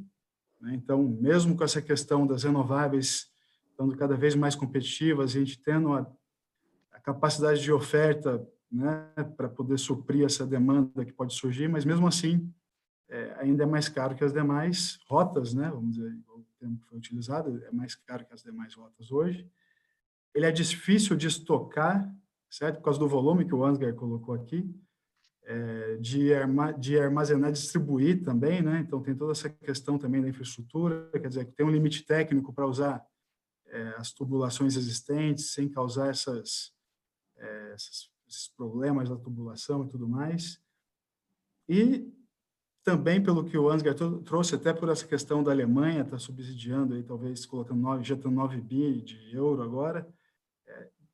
B: né? Então, mesmo com essa questão das renováveis estando cada vez mais competitivas, a gente tendo a capacidade de oferta, né, para poder suprir essa demanda que pode surgir, mas mesmo assim ainda é mais caro que as demais rotas, né? Vamos dizer, o termo que foi utilizado, é mais caro que as demais rotas hoje. Ele é difícil de estocar, certo? Por causa do volume que o Ansgar colocou aqui. De armazenar e distribuir também, né? Então, tem toda essa questão também da infraestrutura, quer dizer, que tem um limite técnico para usar as tubulações existentes, sem causar esses problemas da tubulação e tudo mais. E também, pelo que o Ansgar trouxe, até por essa questão da Alemanha, está subsidiando, aí, talvez colocando injetando 9 bi de euro agora,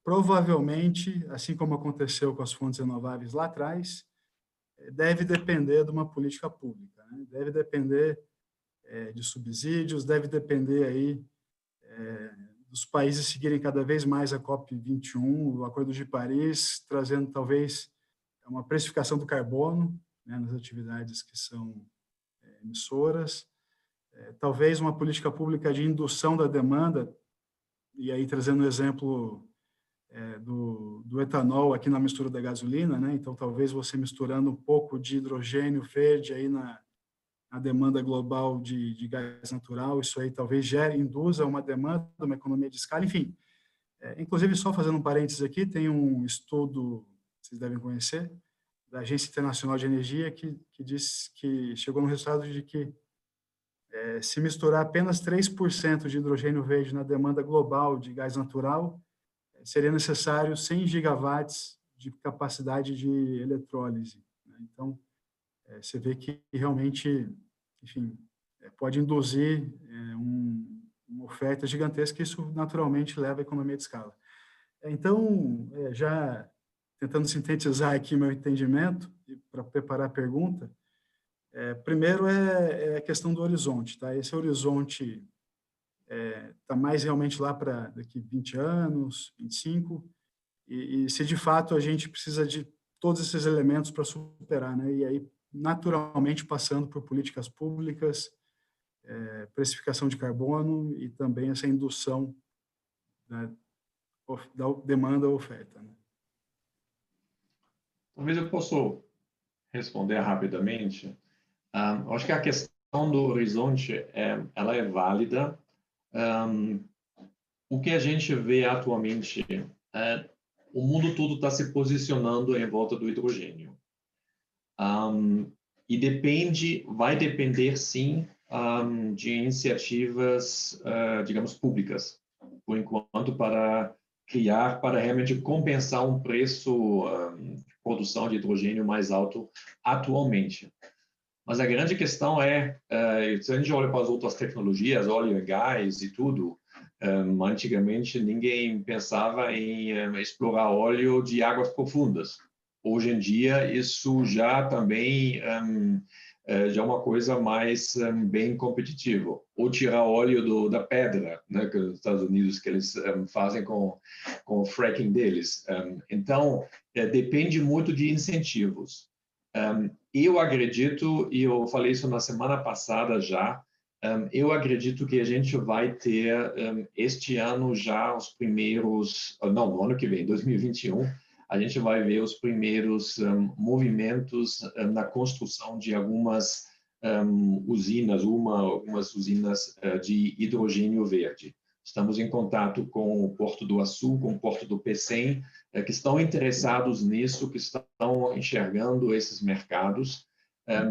B: provavelmente, assim como aconteceu com as fontes renováveis lá atrás, deve depender de uma política pública, né? Deve depender de subsídios, deve depender aí dos países seguirem cada vez mais a COP21, o Acordo de Paris, trazendo talvez uma precificação do carbono, né, nas atividades que são emissoras, talvez uma política pública de indução da demanda, e aí trazendo o exemplo do etanol aqui na mistura da gasolina, né? Então, talvez você misturando um pouco de hidrogênio verde aí na demanda global de gás natural, isso aí talvez induza uma demanda, uma economia de escala, enfim. Inclusive, só fazendo um parênteses aqui, tem um estudo, vocês devem conhecer, da Agência Internacional de Energia, que diz que chegou no resultado de que se misturar apenas 3% de hidrogênio verde na demanda global de gás natural, seria necessário 100 gigawatts de capacidade de eletrólise, né? Então, você vê que realmente, enfim, pode induzir uma oferta gigantesca, e isso naturalmente leva à economia de escala. Então, já tentando sintetizar aqui meu entendimento, para preparar a pergunta, primeiro é a questão do horizonte, tá? Esse horizonte está mais realmente lá para daqui 20 anos, 25, e se de fato a gente precisa de todos esses elementos para superar, né? E aí, naturalmente, passando por políticas públicas, precificação de carbono e também essa indução da demanda à oferta, né?
F: Talvez eu possa responder rapidamente. Acho que a questão do horizonte ela é válida. O que a gente vê atualmente o mundo todo está se posicionando em volta do hidrogênio. E vai depender, sim, de iniciativas, digamos, públicas, por enquanto, para realmente compensar um preço de produção de hidrogênio mais alto atualmente. Mas a grande questão se a gente olha para as outras tecnologias, óleo e gás e tudo, antigamente ninguém pensava em explorar óleo de águas profundas. Hoje em dia, isso já também já é uma coisa mais bem competitiva. Ou tirar óleo da pedra, né, que os Estados Unidos que eles fazem com o fracking deles. Então, depende muito de incentivos. Eu acredito, e eu falei isso na semana passada já, eu acredito que a gente vai ter este ano já os primeiros, não, no ano que vem, 2021, a gente vai ver os primeiros movimentos na construção de algumas usinas, algumas usinas de hidrogênio verde. Estamos em contato com o Porto do Açu, com o Porto do Pecém, que estão interessados nisso, que estão enxergando esses mercados.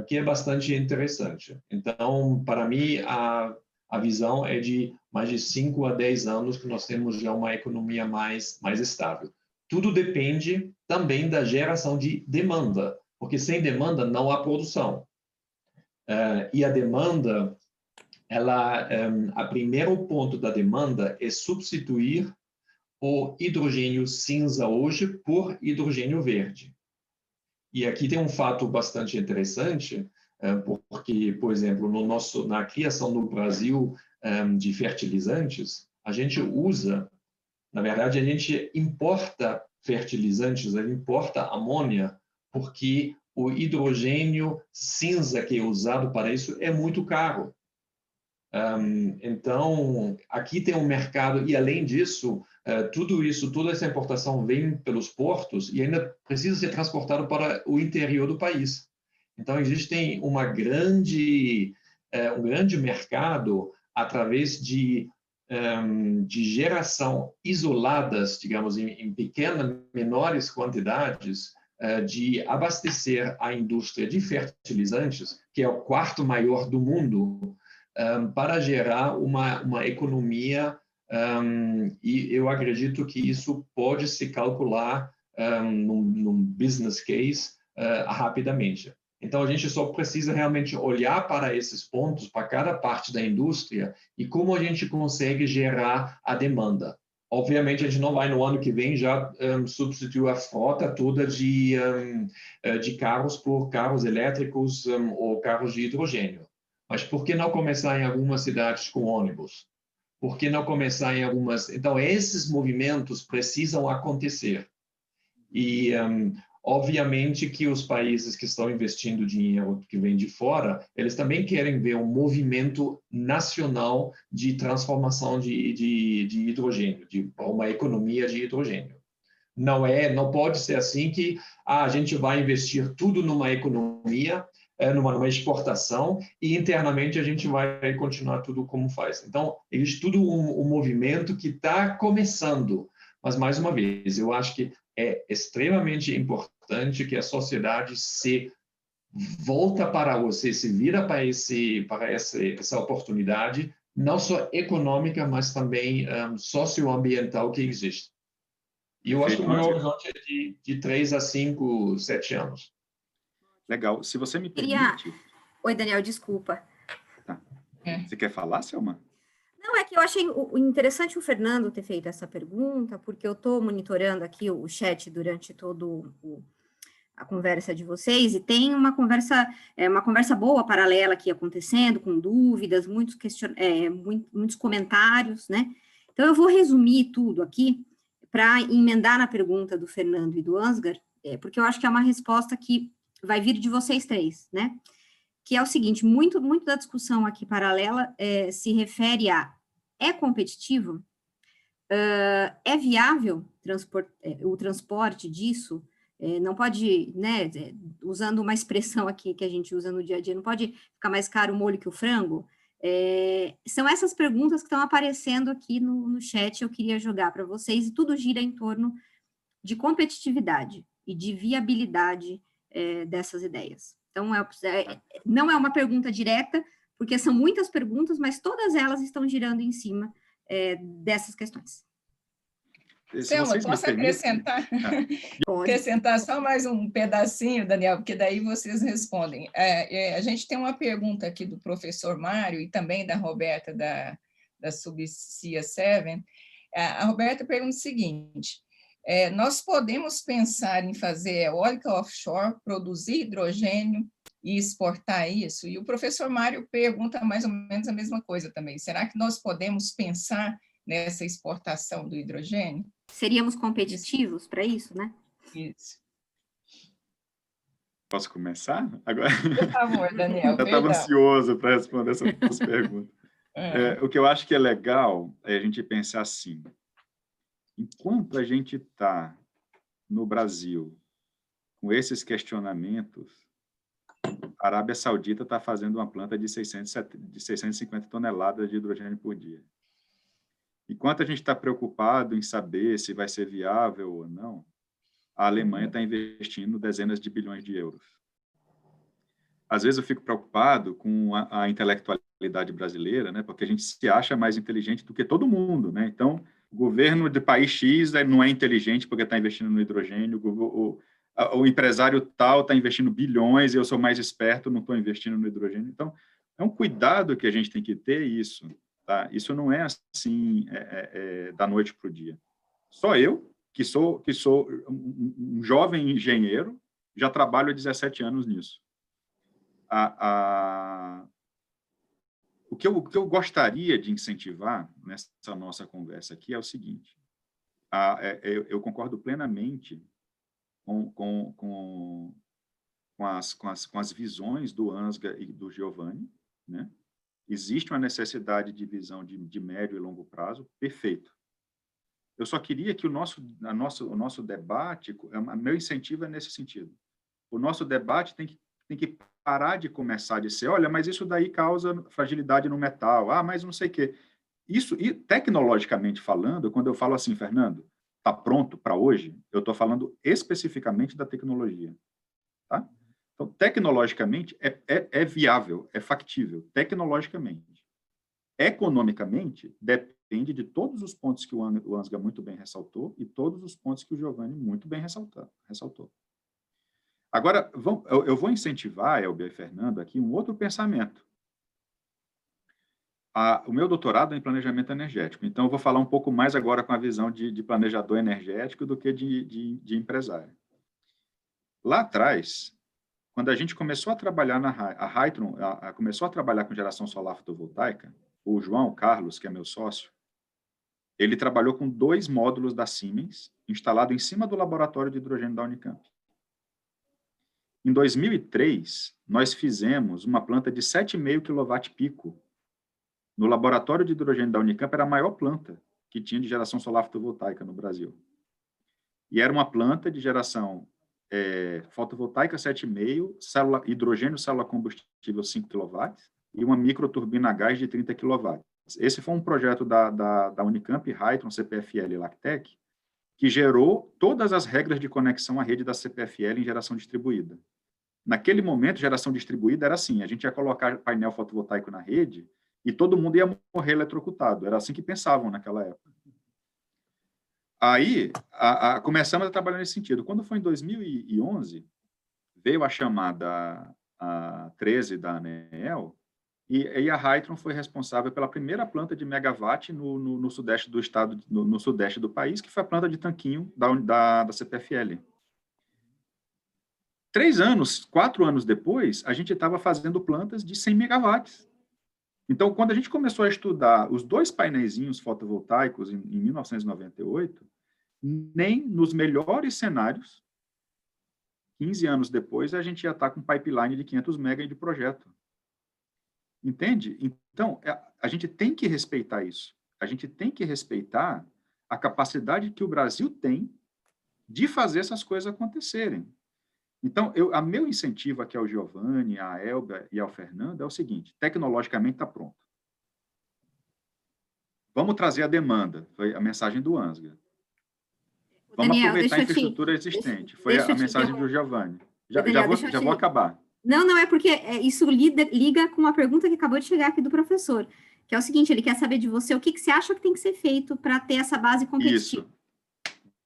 F: que é bastante interessante. Então, para mim, a visão é de mais de 5 a 10 anos que nós temos já uma economia mais estável. Tudo depende também da geração de demanda, porque sem demanda não há produção. E a demanda, a primeiro ponto da demanda é substituir o hidrogênio cinza hoje por hidrogênio verde. E aqui tem um fato bastante interessante, porque, por exemplo, na criação no Brasil de fertilizantes, a gente usa, na verdade, a gente importa fertilizantes, a gente importa amônia, porque o hidrogênio cinza que é usado para isso é muito caro. Então, aqui tem um mercado, e além disso, toda essa importação vem pelos portos e ainda precisa ser transportado para o interior do país. Então, existe um grande mercado através de geração isoladas, digamos, em pequenas, menores quantidades, de abastecer a indústria de fertilizantes, que é o quarto maior do mundo, para gerar uma economia, e eu acredito que isso pode se calcular num business case rapidamente. Então, a gente só precisa realmente olhar para esses pontos, para cada parte da indústria, e como a gente consegue gerar a demanda. Obviamente, a gente não vai, no ano que vem, já substituir a frota toda de carros por carros elétricos ou carros de hidrogênio. Mas por que não começar em algumas cidades com ônibus? Por que não começar em algumas... Então, esses movimentos precisam acontecer. E, obviamente, que os países que estão investindo dinheiro que vem de fora, eles também querem ver um movimento nacional de transformação de hidrogênio, de uma economia de hidrogênio. Não pode ser assim que a gente vai investir tudo numa economia, numa exportação, e internamente a gente vai continuar tudo como faz. Então, existe tudo um movimento que está começando. Mas, mais uma vez, eu acho que é extremamente importante que a sociedade se volta para você, se vira para essa oportunidade, não só econômica, mas também socioambiental que existe. E eu acho que o meu horizonte é de 3 a 5, 7 anos.
E: Legal. Se você me permite...
C: Oi, Daniel, desculpa.
E: Tá. Você quer falar, Selma?
C: Não, é que eu achei interessante o Fernando ter feito essa pergunta, porque eu estou monitorando aqui o chat durante toda a conversa de vocês, e tem uma conversa boa, paralela aqui acontecendo, com dúvidas, muitos comentários, né? Então, eu vou resumir tudo aqui, para emendar na pergunta do Fernando e do Ansgar, porque eu acho que é uma resposta que vai vir de vocês três, né? Que é o seguinte, muito da discussão aqui paralela se refere a: é competitivo? É viável o transporte disso? Não pode, né, usando uma expressão aqui que a gente usa no dia a dia, não pode ficar mais caro o molho que o frango? São essas perguntas que estão aparecendo aqui no chat, eu queria jogar para vocês, e tudo gira em torno de competitividade e de viabilidade dessas ideias. Então, não é uma pergunta direta, porque são muitas perguntas, mas todas elas estão girando em cima dessas questões.
A: Selma, posso acrescentar? Acrescentar só mais um pedacinho, Daniel, porque daí vocês respondem. A gente tem uma pergunta aqui do professor Mário e também da Roberta, da Subcia 7. A Roberta pergunta o seguinte: nós podemos pensar em fazer eólica offshore, produzir hidrogênio e exportar isso? E o professor Mário pergunta mais ou menos a mesma coisa também. Será que nós podemos pensar nessa exportação do hidrogênio?
C: Seríamos competitivos para isso, né?
A: Isso.
E: Posso começar agora?
A: Por favor, Daniel.
E: Eu estava ansioso para responder essas perguntas. O que eu acho que é legal é a gente pensar assim: enquanto a gente está no Brasil com esses questionamentos, a Arábia Saudita está fazendo uma planta de 650 toneladas de hidrogênio por dia. Enquanto a gente está preocupado em saber se vai ser viável ou não, a Alemanha está investindo dezenas de bilhões de euros. às vezes eu fico preocupado com a intelectualidade brasileira, né? Porque a gente se acha mais inteligente do que todo mundo, né? Então, o governo de país X não é inteligente porque está investindo no hidrogênio, o empresário tal está investindo bilhões e eu sou mais esperto, não estou investindo no hidrogênio. Então, é um cuidado que a gente tem que ter isso, tá? Isso não é assim da noite para o dia. Só eu, que sou um jovem engenheiro, já trabalho há 17 anos nisso. O que eu gostaria de incentivar nessa nossa conversa aqui é o seguinte: eu concordo plenamente com as visões do Ansgar e do Giovanni, né? Existe uma necessidade de visão de médio e longo prazo, perfeito. Eu só queria que o nosso debate, meu incentivo é nesse sentido. O nosso debate tem que parar de começar de ser, olha, mas isso daí causa fragilidade no metal, mas não sei o quê. Isso, e tecnologicamente falando, quando eu falo assim, Fernando, está pronto para hoje, eu estou falando especificamente da tecnologia. Tá? Então, tecnologicamente, é viável, é factível, tecnologicamente. Economicamente, depende de todos os pontos que o Ansgar muito bem ressaltou e todos os pontos que o Giovanni muito bem ressaltou. Agora, eu vou incentivar, Elbia e Fernando, aqui um outro pensamento. O meu doutorado é em planejamento energético, então eu vou falar um pouco mais agora com a visão de planejador energético do que de empresário. Lá atrás, quando a gente começou a trabalhar a Hytron, começou a trabalhar com geração solar fotovoltaica, o João Carlos, que é meu sócio, ele trabalhou com 2 módulos da Siemens, instalado em cima do laboratório de hidrogênio da Unicamp. Em 2003, nós fizemos uma planta de 7,5 kW-pico. No laboratório de hidrogênio da Unicamp, era a maior planta que tinha de geração solar fotovoltaica no Brasil. E era uma planta de geração fotovoltaica 7,5, hidrogênio célula combustível 5 kW e uma microturbina a gás de 30 kW. Esse foi um projeto da Unicamp, Hytron, CPFL e Lactec, que gerou todas as regras de conexão à rede da CPFL em geração distribuída. Naquele momento, geração distribuída era assim, a gente ia colocar painel fotovoltaico na rede e todo mundo ia morrer eletrocutado. Era assim que pensavam naquela época. Aí, começamos a trabalhar nesse sentido. Quando foi em 2011, veio a chamada 13 da ANEEL, e a Hytron foi responsável pela primeira planta de megawatt no sudeste do estado, no sudeste do país, que foi a planta de tanquinho da CPFL. 4 anos depois, a gente estava fazendo plantas de 100 megawatts. Então, quando a gente começou a estudar os 2 painéisinhos fotovoltaicos em 1998, nem nos melhores cenários, 15 anos depois, a gente já está com um pipeline de 500 mega de projeto. Entende? Então, a gente tem que respeitar isso. A gente tem que respeitar a capacidade que o Brasil tem de fazer essas coisas acontecerem. Então, meu incentivo aqui ao Giovanni, à Elba e ao Fernando é o seguinte: tecnologicamente está pronto. Vamos trazer a demanda, foi a mensagem do Ansgar. Vamos
C: Daniel,
E: aproveitar a infraestrutura existente, foi a mensagem do Giovanni. Já vou acabar.
C: Não, é porque isso liga com uma pergunta que acabou de chegar aqui do professor, que é o seguinte: ele quer saber de você o que você acha que tem que ser feito para ter essa base competitiva.
E: Isso.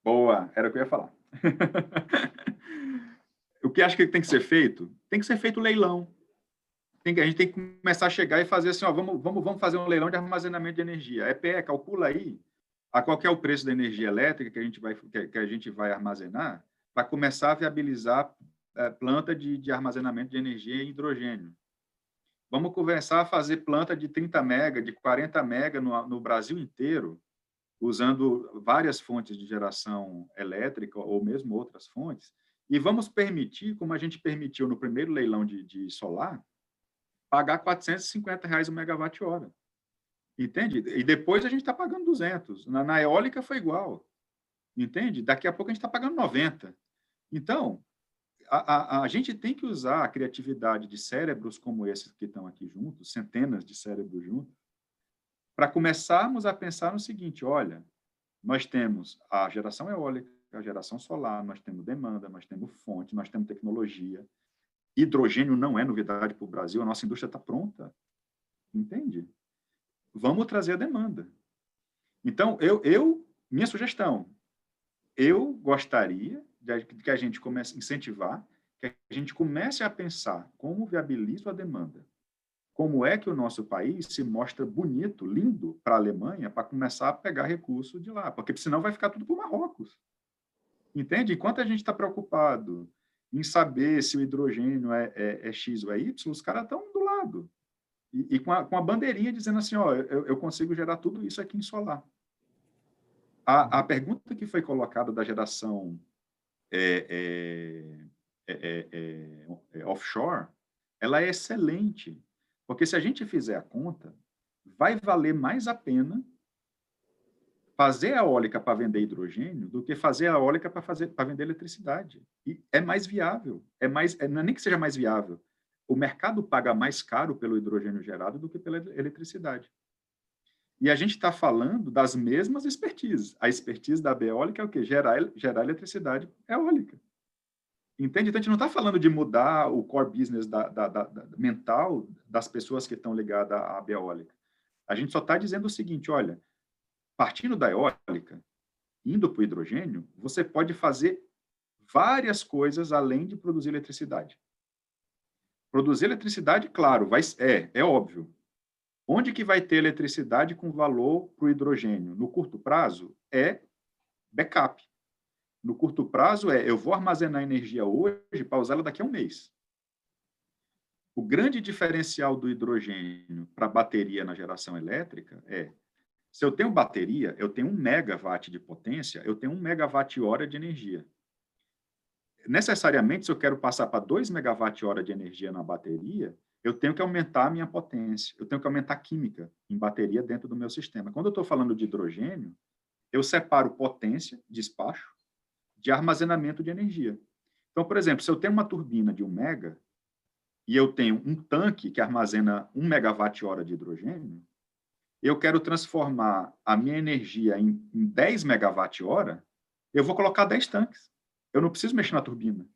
E: Boa, era o que eu ia falar. O que acho que tem que ser feito? Tem que ser feito leilão. A gente tem que começar a chegar e fazer assim, vamos fazer um leilão de armazenamento de energia. A EPE calcula aí a qual que é o preço da energia elétrica que a gente vai armazenar para começar a viabilizar planta de armazenamento de energia em hidrogênio. Vamos começar a fazer planta de 30 mega, de 40 mega no Brasil inteiro, usando várias fontes de geração elétrica ou mesmo outras fontes, e vamos permitir, como a gente permitiu no primeiro leilão de solar, pagar R$450 o megawatt-hora. Entende? E depois a gente está pagando 200. Na eólica foi igual. Entende? Daqui a pouco a gente está pagando 90. Então, a gente tem que usar a criatividade de cérebros como esses que estão aqui juntos, centenas de cérebros juntos, para começarmos a pensar no seguinte: olha, nós temos a geração eólica, a geração solar, nós temos demanda, nós temos fonte, nós temos tecnologia. hidrogênio não é novidade para o Brasil, a nossa indústria está pronta, entende? Vamos trazer a demanda. Então, minha sugestão, eu gostaria de que a gente comece a incentivar, que a gente comece a pensar como viabiliza a demanda. Como é que o nosso país se mostra bonito, lindo para a Alemanha, para começar a pegar recurso de lá, porque senão vai ficar tudo para o Marrocos. Entende? Enquanto a gente está preocupado em saber se o hidrogênio é X ou é Y, os caras estão do lado. E com a bandeirinha dizendo assim, ó, eu consigo gerar tudo isso aqui em solar. A pergunta que foi colocada da geração offshore, ela é excelente, porque se a gente fizer a conta, vai valer mais a pena fazer a eólica para vender hidrogênio do que fazer a eólica para vender eletricidade. E é mais viável, não é nem que seja mais viável, o mercado paga mais caro pelo hidrogênio gerado do que pela eletricidade. E a gente está falando das mesmas expertises. A expertise da eólica é o quê? Gerar eletricidade eólica. Entende? Então, a gente não está falando de mudar o core business mental das pessoas que estão ligadas à eólica. A gente só está dizendo o seguinte, olha, partindo da eólica, indo para o hidrogênio, você pode fazer várias coisas além de produzir eletricidade. Produzir eletricidade, claro, é óbvio. Onde que vai ter eletricidade com valor para o hidrogênio? No curto prazo, é backup. No curto prazo, eu vou armazenar energia hoje para usá-la daqui a um mês. O grande diferencial do hidrogênio para bateria na geração elétrica se eu tenho bateria, eu tenho 1 megawatt de potência, eu tenho 1 megawatt-hora de energia. Necessariamente, se eu quero passar para 2 megawatt-hora de energia na bateria, eu tenho que aumentar a minha potência, eu tenho que aumentar a química em bateria dentro do meu sistema. Quando eu estou falando de hidrogênio, eu separo potência, despacho, de armazenamento de energia. Então, por exemplo, se eu tenho uma turbina de 1 mega e eu tenho um tanque que armazena 1 megawatt-hora de hidrogênio, eu quero transformar a minha energia em 10 megawatt-hora, eu vou colocar 10 tanques. Eu não preciso mexer na turbina.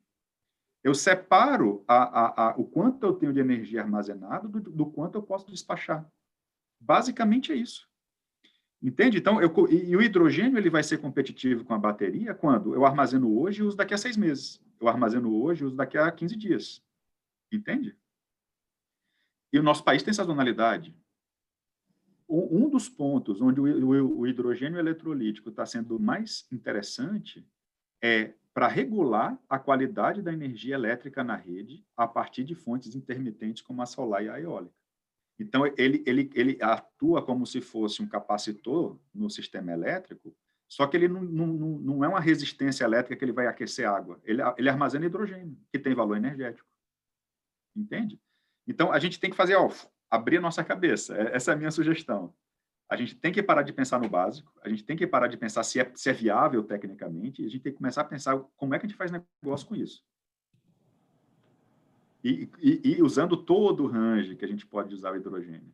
E: Eu separo o quanto eu tenho de energia armazenado do quanto eu posso despachar. Basicamente é isso. Entende? Então, e o hidrogênio ele vai ser competitivo com a bateria quando eu armazeno hoje e uso daqui a 6 meses. Eu armazeno hoje e uso daqui a 15 dias. Entende? E o nosso país tem sazonalidade. Um dos pontos onde o hidrogênio eletrolítico está sendo mais interessante é para regular a qualidade da energia elétrica na rede a partir de fontes intermitentes como a solar e a eólica. Então, ele atua como se fosse um capacitor no sistema elétrico, só que ele não é uma resistência elétrica que ele vai aquecer água. Ele armazena hidrogênio, que tem valor energético. Entende? Então, a gente tem que fazer, abrir a nossa cabeça. Essa é a minha sugestão. A gente tem que parar de pensar no básico, a gente tem que parar de pensar se é viável tecnicamente, e a gente tem que começar a pensar como é que a gente faz negócio com isso. E usando todo o range que a gente pode usar o hidrogênio.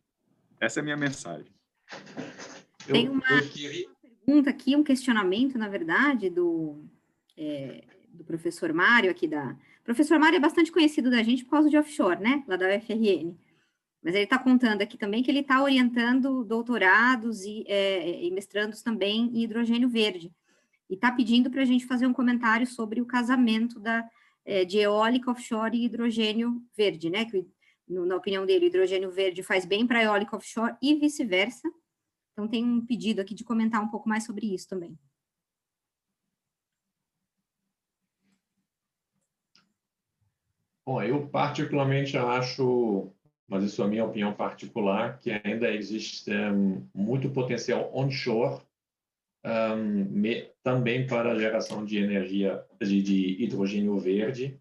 E: Essa é a minha mensagem.
C: Tem uma pergunta aqui, um questionamento, na verdade, do professor Mário, professor Mário é bastante conhecido da gente por causa de offshore, né? Lá da UFRN. Mas ele está contando aqui também que ele está orientando doutorados e mestrandos também em hidrogênio verde. E está pedindo para a gente fazer um comentário sobre o casamento de eólica offshore e hidrogênio verde, né? Que, na opinião dele, o hidrogênio verde faz bem para a eólica offshore e vice-versa. Então, tem um pedido aqui de comentar um pouco mais sobre isso também.
F: Bom, eu particularmente acho, mas isso é a minha opinião particular, que ainda existe muito potencial onshore, também para a geração de energia de hidrogênio verde,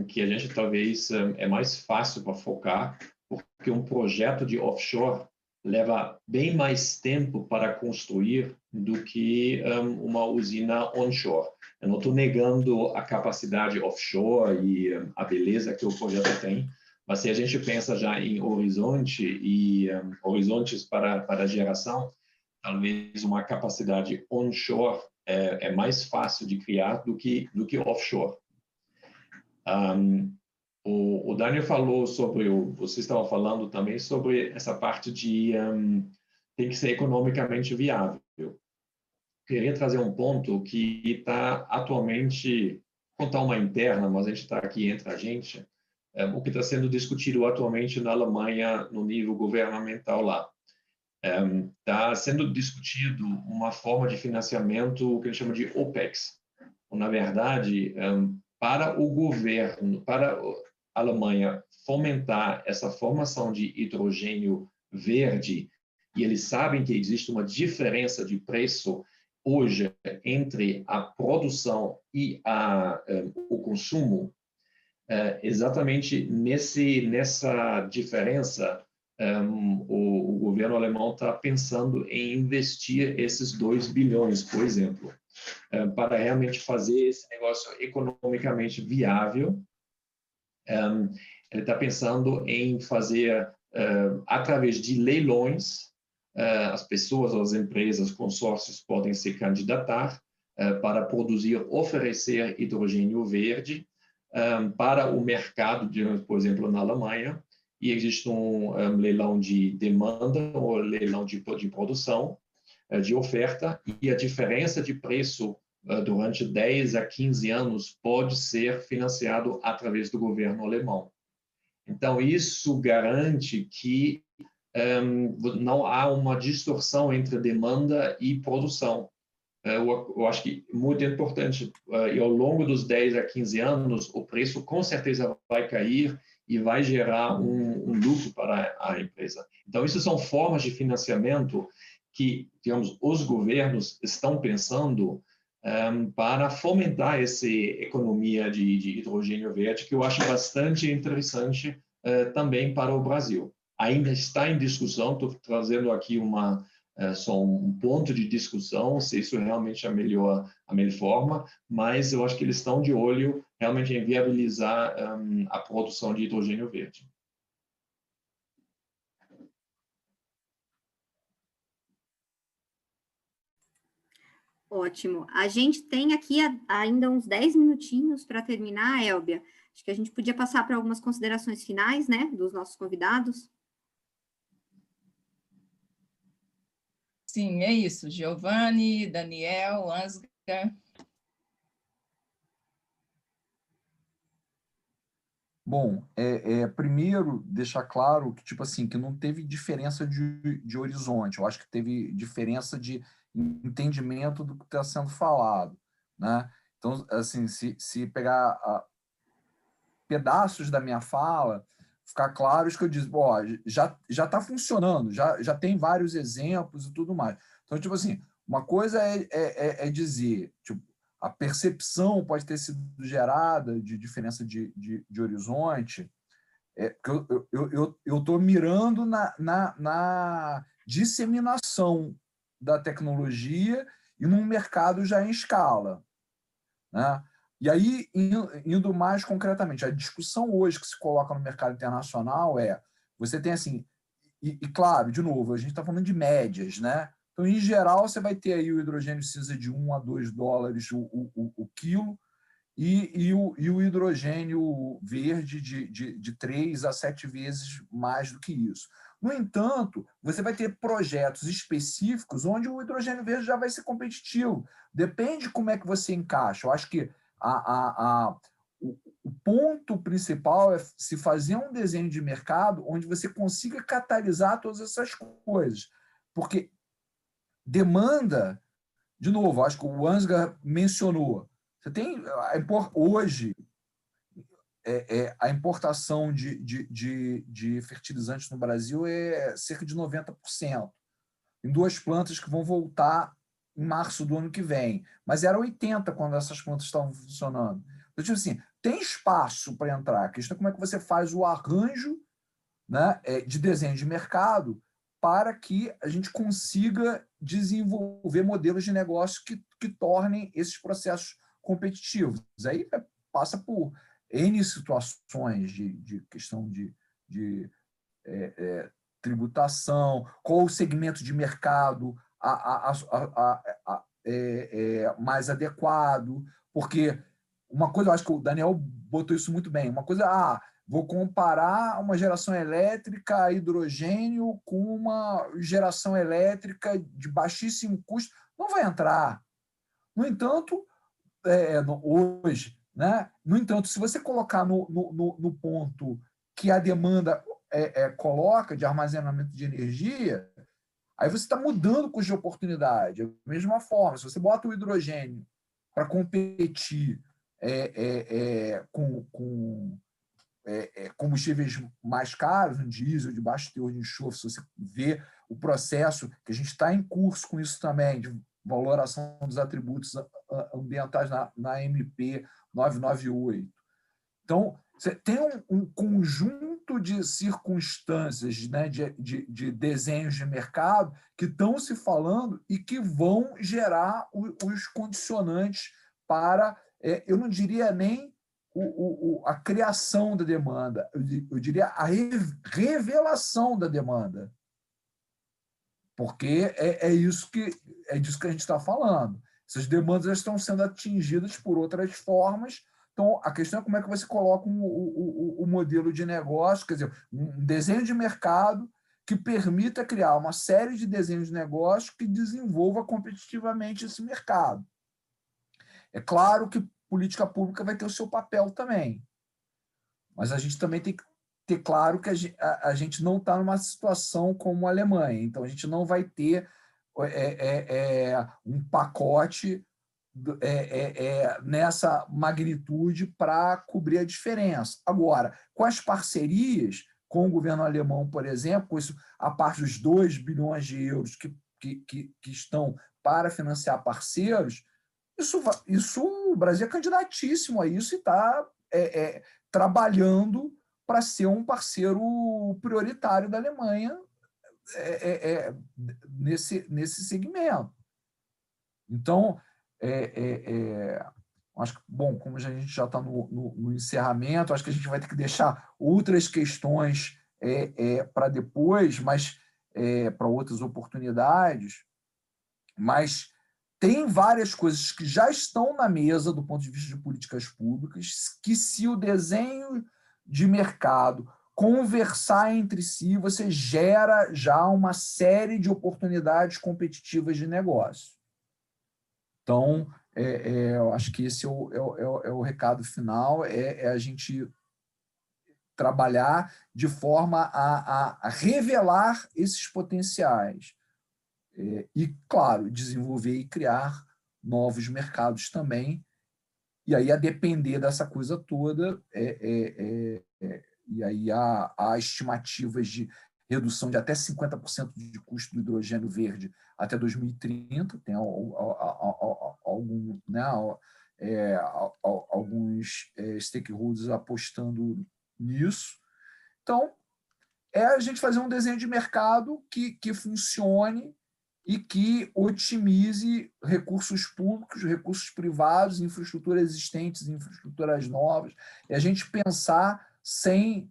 F: que a gente talvez é mais fácil para focar, porque um projeto de offshore leva bem mais tempo para construir do que uma usina onshore. Eu não estou negando a capacidade offshore e a beleza que o projeto tem, mas se a gente pensa já em horizonte e horizontes para a geração, talvez uma capacidade onshore é mais fácil de criar do que offshore. O Daniel falou sobre, você estava falando também sobre essa parte de tem que ser economicamente viável. Queria trazer um ponto que está atualmente, contar uma interna, mas a gente está aqui entre a gente, o que está sendo discutido atualmente na Alemanha no nível governamental lá. Está sendo discutido uma forma de financiamento que a gente chama de OPEX. Na verdade, para o governo, para a Alemanha fomentar essa formação de hidrogênio verde, e eles sabem que existe uma diferença de preço hoje entre a produção e o consumo, exatamente nessa diferença, o governo alemão está pensando em investir esses 2 bilhões, por exemplo, para realmente fazer esse negócio economicamente viável. Ele está pensando em fazer, através de leilões, as pessoas, as empresas, consórcios podem se candidatar para produzir, oferecer hidrogênio verde para o mercado, por exemplo, na Alemanha, e existe um leilão de demanda ou leilão de produção, de oferta, e a diferença de preço durante 10 a 15 anos pode ser financiado através do governo alemão. Então, isso garante que não há uma distorção entre demanda e produção. Eu acho que é muito importante, e ao longo dos 10 a 15 anos, o preço com certeza vai cair e vai gerar um lucro para a empresa. Então, isso são formas de financiamento que, digamos, os governos estão pensando para fomentar essa economia de hidrogênio verde, que eu acho bastante interessante também para o Brasil. Ainda está em discussão, estou trazendo aqui só um ponto de discussão, se isso realmente é a melhor forma, mas eu acho que eles estão de olho realmente em viabilizar a produção de hidrogênio verde.
C: Ótimo. A gente tem aqui ainda uns 10 minutinhos para terminar, Elbia. Acho que a gente podia passar para algumas considerações finais, né, dos nossos convidados.
A: Sim, é isso. Giovanni, Daniel, Ansgar.
D: Bom, primeiro deixar claro que, tipo assim, que não teve diferença de horizonte. Eu acho que teve diferença de entendimento do que está sendo falado, né? Então, assim, se pegar pedaços da minha fala, ficar claro que eu disse, ó, já está funcionando, já tem vários exemplos e tudo mais. Então, tipo assim, uma coisa é dizer, tipo, a percepção pode ter sido gerada de diferença de horizonte, porque eu estou mirando na disseminação da tecnologia e num mercado já em escala, né? E aí, indo mais concretamente, a discussão hoje que se coloca no mercado internacional você tem assim, e claro, de novo, a gente está falando de médias, né? Então, em geral, você vai ter aí o hidrogênio cinza de $1 a $2 o quilo, e o hidrogênio verde de 3 a 7 vezes mais do que isso. No entanto, você vai ter projetos específicos onde o hidrogênio verde já vai ser competitivo. Depende de como é que você encaixa. Eu acho que o ponto principal é se fazer um desenho de mercado onde você consiga catalisar todas essas coisas. Porque demanda, de novo, acho que o Ansgar mencionou, você tem hoje a importação de fertilizantes no Brasil é cerca de 90%, em 2 plantas que vão voltar em março do ano que vem, mas era 80% quando essas plantas estavam funcionando. Então, tipo assim, tem espaço para entrar. A questão é como é que você faz o arranjo, né, de desenho de mercado para que a gente consiga desenvolver modelos de negócio que tornem esses processos competitivos. Aí passa por N situações de questão de tributação, qual o segmento de mercado mais adequado, porque uma coisa, eu acho que o Daniel botou isso muito bem, uma coisa, vou comparar uma geração elétrica a hidrogênio com uma geração elétrica de baixíssimo custo. Não vai entrar. No entanto, hoje, né? No entanto, se você colocar no ponto que a demanda coloca de armazenamento de energia, aí você está mudando o custo de oportunidade. Da mesma forma, se você bota o hidrogênio para competir com combustíveis mais caros, um diesel de baixo teor de enxofre, se você vê o processo, que a gente está em curso com isso também, de valoração dos atributos ambientais na MP 998. Então, você tem um conjunto de circunstâncias, né, de desenhos de mercado que estão se falando e que vão gerar os condicionantes para, eu não diria nem a criação da demanda, eu diria a revelação da demanda. Porque disso que a gente está falando. Essas demandas estão sendo atingidas por outras formas. Então, a questão é como é que você coloca o modelo de negócio, quer dizer, um desenho de mercado que permita criar uma série de desenhos de negócio que desenvolva competitivamente esse mercado. É claro que política pública vai ter o seu papel também, mas a gente também tem que ter claro que a gente não está numa situação como a Alemanha, então a gente não vai ter um pacote nessa magnitude para cobrir a diferença. Agora, com as parcerias com o governo alemão, por exemplo, com isso, a parte dos 2 bilhões de euros que estão para financiar parceiros, isso o Brasil é candidatíssimo a isso e está trabalhando para ser um parceiro prioritário da Alemanha nesse segmento. Então, acho que, bom, como a gente já está no encerramento, acho que a gente vai ter que deixar outras questões para depois, mas para outras oportunidades, mas tem várias coisas que já estão na mesa do ponto de vista de políticas públicas, que se o desenho de mercado conversar entre si, você gera já uma série de oportunidades competitivas de negócio. Então, eu acho que esse é o recado final, a gente trabalhar de forma a revelar esses potenciais. E, claro, desenvolver e criar novos mercados também. E aí, a depender dessa coisa toda, e aí há estimativas de redução de até 50% de custo do hidrogênio verde até 2030, tem alguns stakeholders apostando nisso. Então, a gente fazer um desenho de mercado que funcione e que otimize recursos públicos, recursos privados, infraestruturas existentes, infraestruturas novas, e a gente pensar sem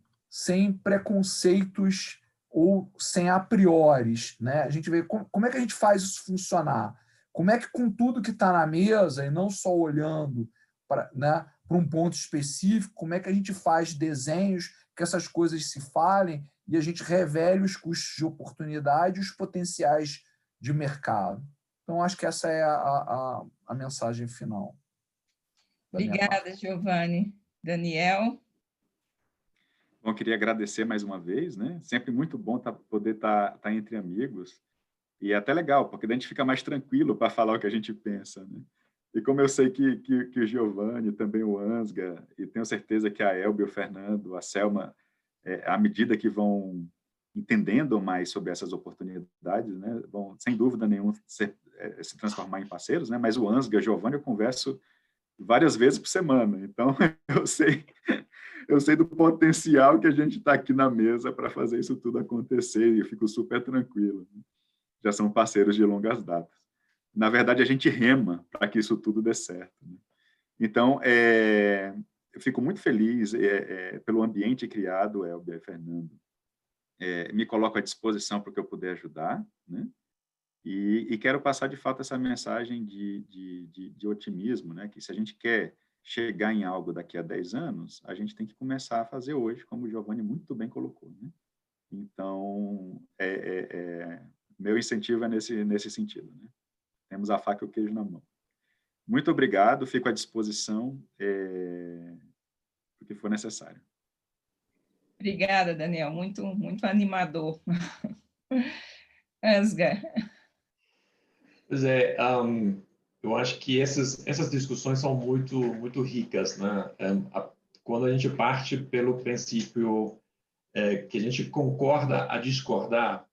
D: preconceitos ou sem a prioris, né? A gente vê como é que a gente faz isso funcionar, como é que com tudo que está na mesa, e não só olhando para um ponto específico, como é que a gente faz desenhos que essas coisas se falem e a gente revele os custos de oportunidade e os potenciais de mercado. Então, acho que essa é a mensagem final.
A: Obrigada, Giovanni. Daniel?
E: Bom, queria agradecer mais uma vez, né? Sempre muito bom poder estar entre amigos. E é até legal, porque daí a gente fica mais tranquilo para falar o que a gente pensa, né? E como eu sei que o Giovanni, também o Ansgar, e tenho certeza que a Elbe, o Fernando, a Selma, à medida que vão entendendo mais sobre essas oportunidades, né, vão, sem dúvida nenhuma, se transformar em parceiros, né? Mas o Ansgar, o Giovanni, eu converso várias vezes por semana, então eu sei do potencial que a gente está aqui na mesa para fazer isso tudo acontecer, e eu fico super tranquilo. Já são parceiros de longas datas. Na verdade, a gente rema para que isso tudo dê certo, né? Então, eu fico muito feliz pelo ambiente criado, Elber, Fernando. Me coloco à disposição para o que eu puder ajudar, né? E quero passar, de fato, essa mensagem de otimismo, né? Que se a gente quer chegar em algo daqui a 10 anos, a gente tem que começar a fazer hoje, como o Giovanni muito bem colocou, né? Então, meu incentivo é nesse sentido, né? Temos a faca e o queijo na mão. Muito obrigado, fico à disposição do que for necessário.
A: Obrigada, Daniel, muito animador. Ansgar.
F: Pois é, eu acho que essas discussões são muito ricas, né? Quando a gente parte pelo princípio que a gente concorda a discordar,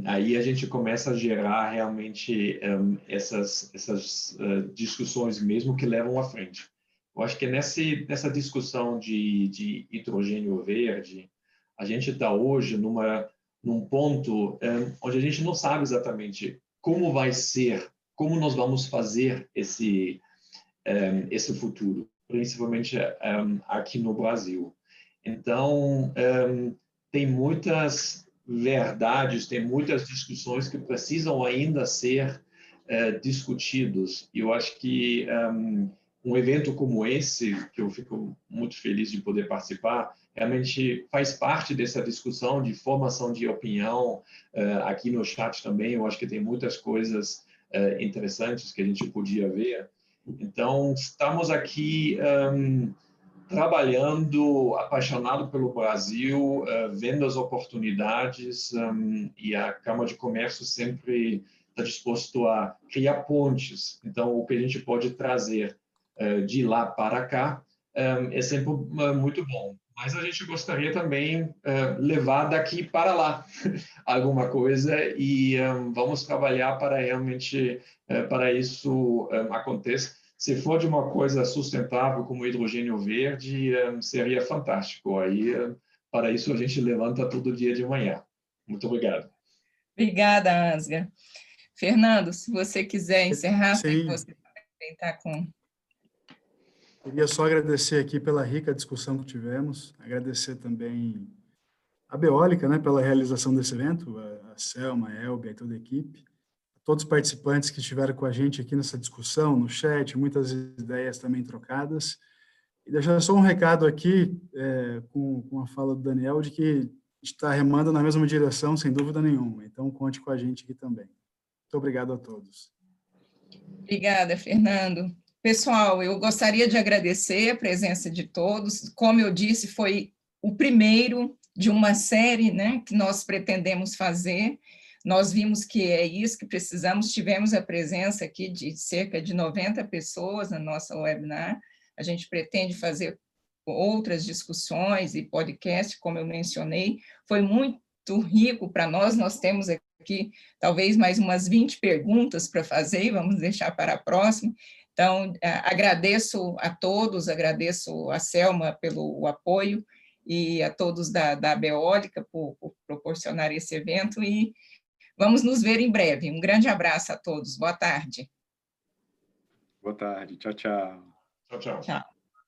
F: aí a gente começa a gerar realmente essas discussões mesmo que levam à frente. Eu acho que nessa discussão de hidrogênio verde, a gente está hoje num ponto onde a gente não sabe exatamente como vai ser, como nós vamos fazer esse futuro, principalmente aqui no Brasil. Então, tem muitas verdades, tem muitas discussões que precisam ainda ser discutidos. E eu acho que um evento como esse, que eu fico muito feliz de poder participar, realmente faz parte dessa discussão de formação de opinião. Aqui no chat também, eu acho que tem muitas coisas interessantes que a gente podia ver. Então, estamos aqui trabalhando, apaixonado pelo Brasil, vendo as oportunidades, e a Câmara de Comércio sempre está disposto a criar pontes. Então, o que a gente pode trazer de lá para cá é sempre muito bom. Mas a gente gostaria também levar daqui para lá alguma coisa e vamos trabalhar para realmente para isso aconteça. Se for de uma coisa sustentável como hidrogênio verde, seria fantástico. Aí, para isso, a gente levanta todo dia de manhã. Muito obrigado.
A: Obrigada, Ansgar. Fernando, se você quiser encerrar, sei que você também está com...
B: Queria só agradecer aqui pela rica discussão que tivemos, agradecer também a Beólica, né, pela realização desse evento, a Selma, a Elbia e toda a equipe, todos os participantes que estiveram com a gente aqui nessa discussão, no chat, muitas ideias também trocadas. E deixar só um recado aqui, com a fala do Daniel, de que a gente está remando na mesma direção, sem dúvida nenhuma. Então, conte com a gente aqui também. Muito obrigado a todos.
A: Obrigada, Fernando. Pessoal, eu gostaria de agradecer a presença de todos. Como eu disse, foi o primeiro de uma série, né, que nós pretendemos fazer. Nós vimos que é isso que precisamos, tivemos a presença aqui de cerca de 90 pessoas na nossa webinar. A gente pretende fazer outras discussões e podcast, como eu mencionei. Foi muito rico para nós, nós temos aqui talvez mais umas 20 perguntas para fazer, e vamos deixar para a próxima. Então, agradeço a todos, agradeço a Selma pelo apoio e a todos da Beólica por proporcionar esse evento, e vamos nos ver em breve. Um grande abraço a todos. Boa tarde.
E: Boa tarde. Tchau, tchau.
F: Tchau, tchau.
A: Tchau.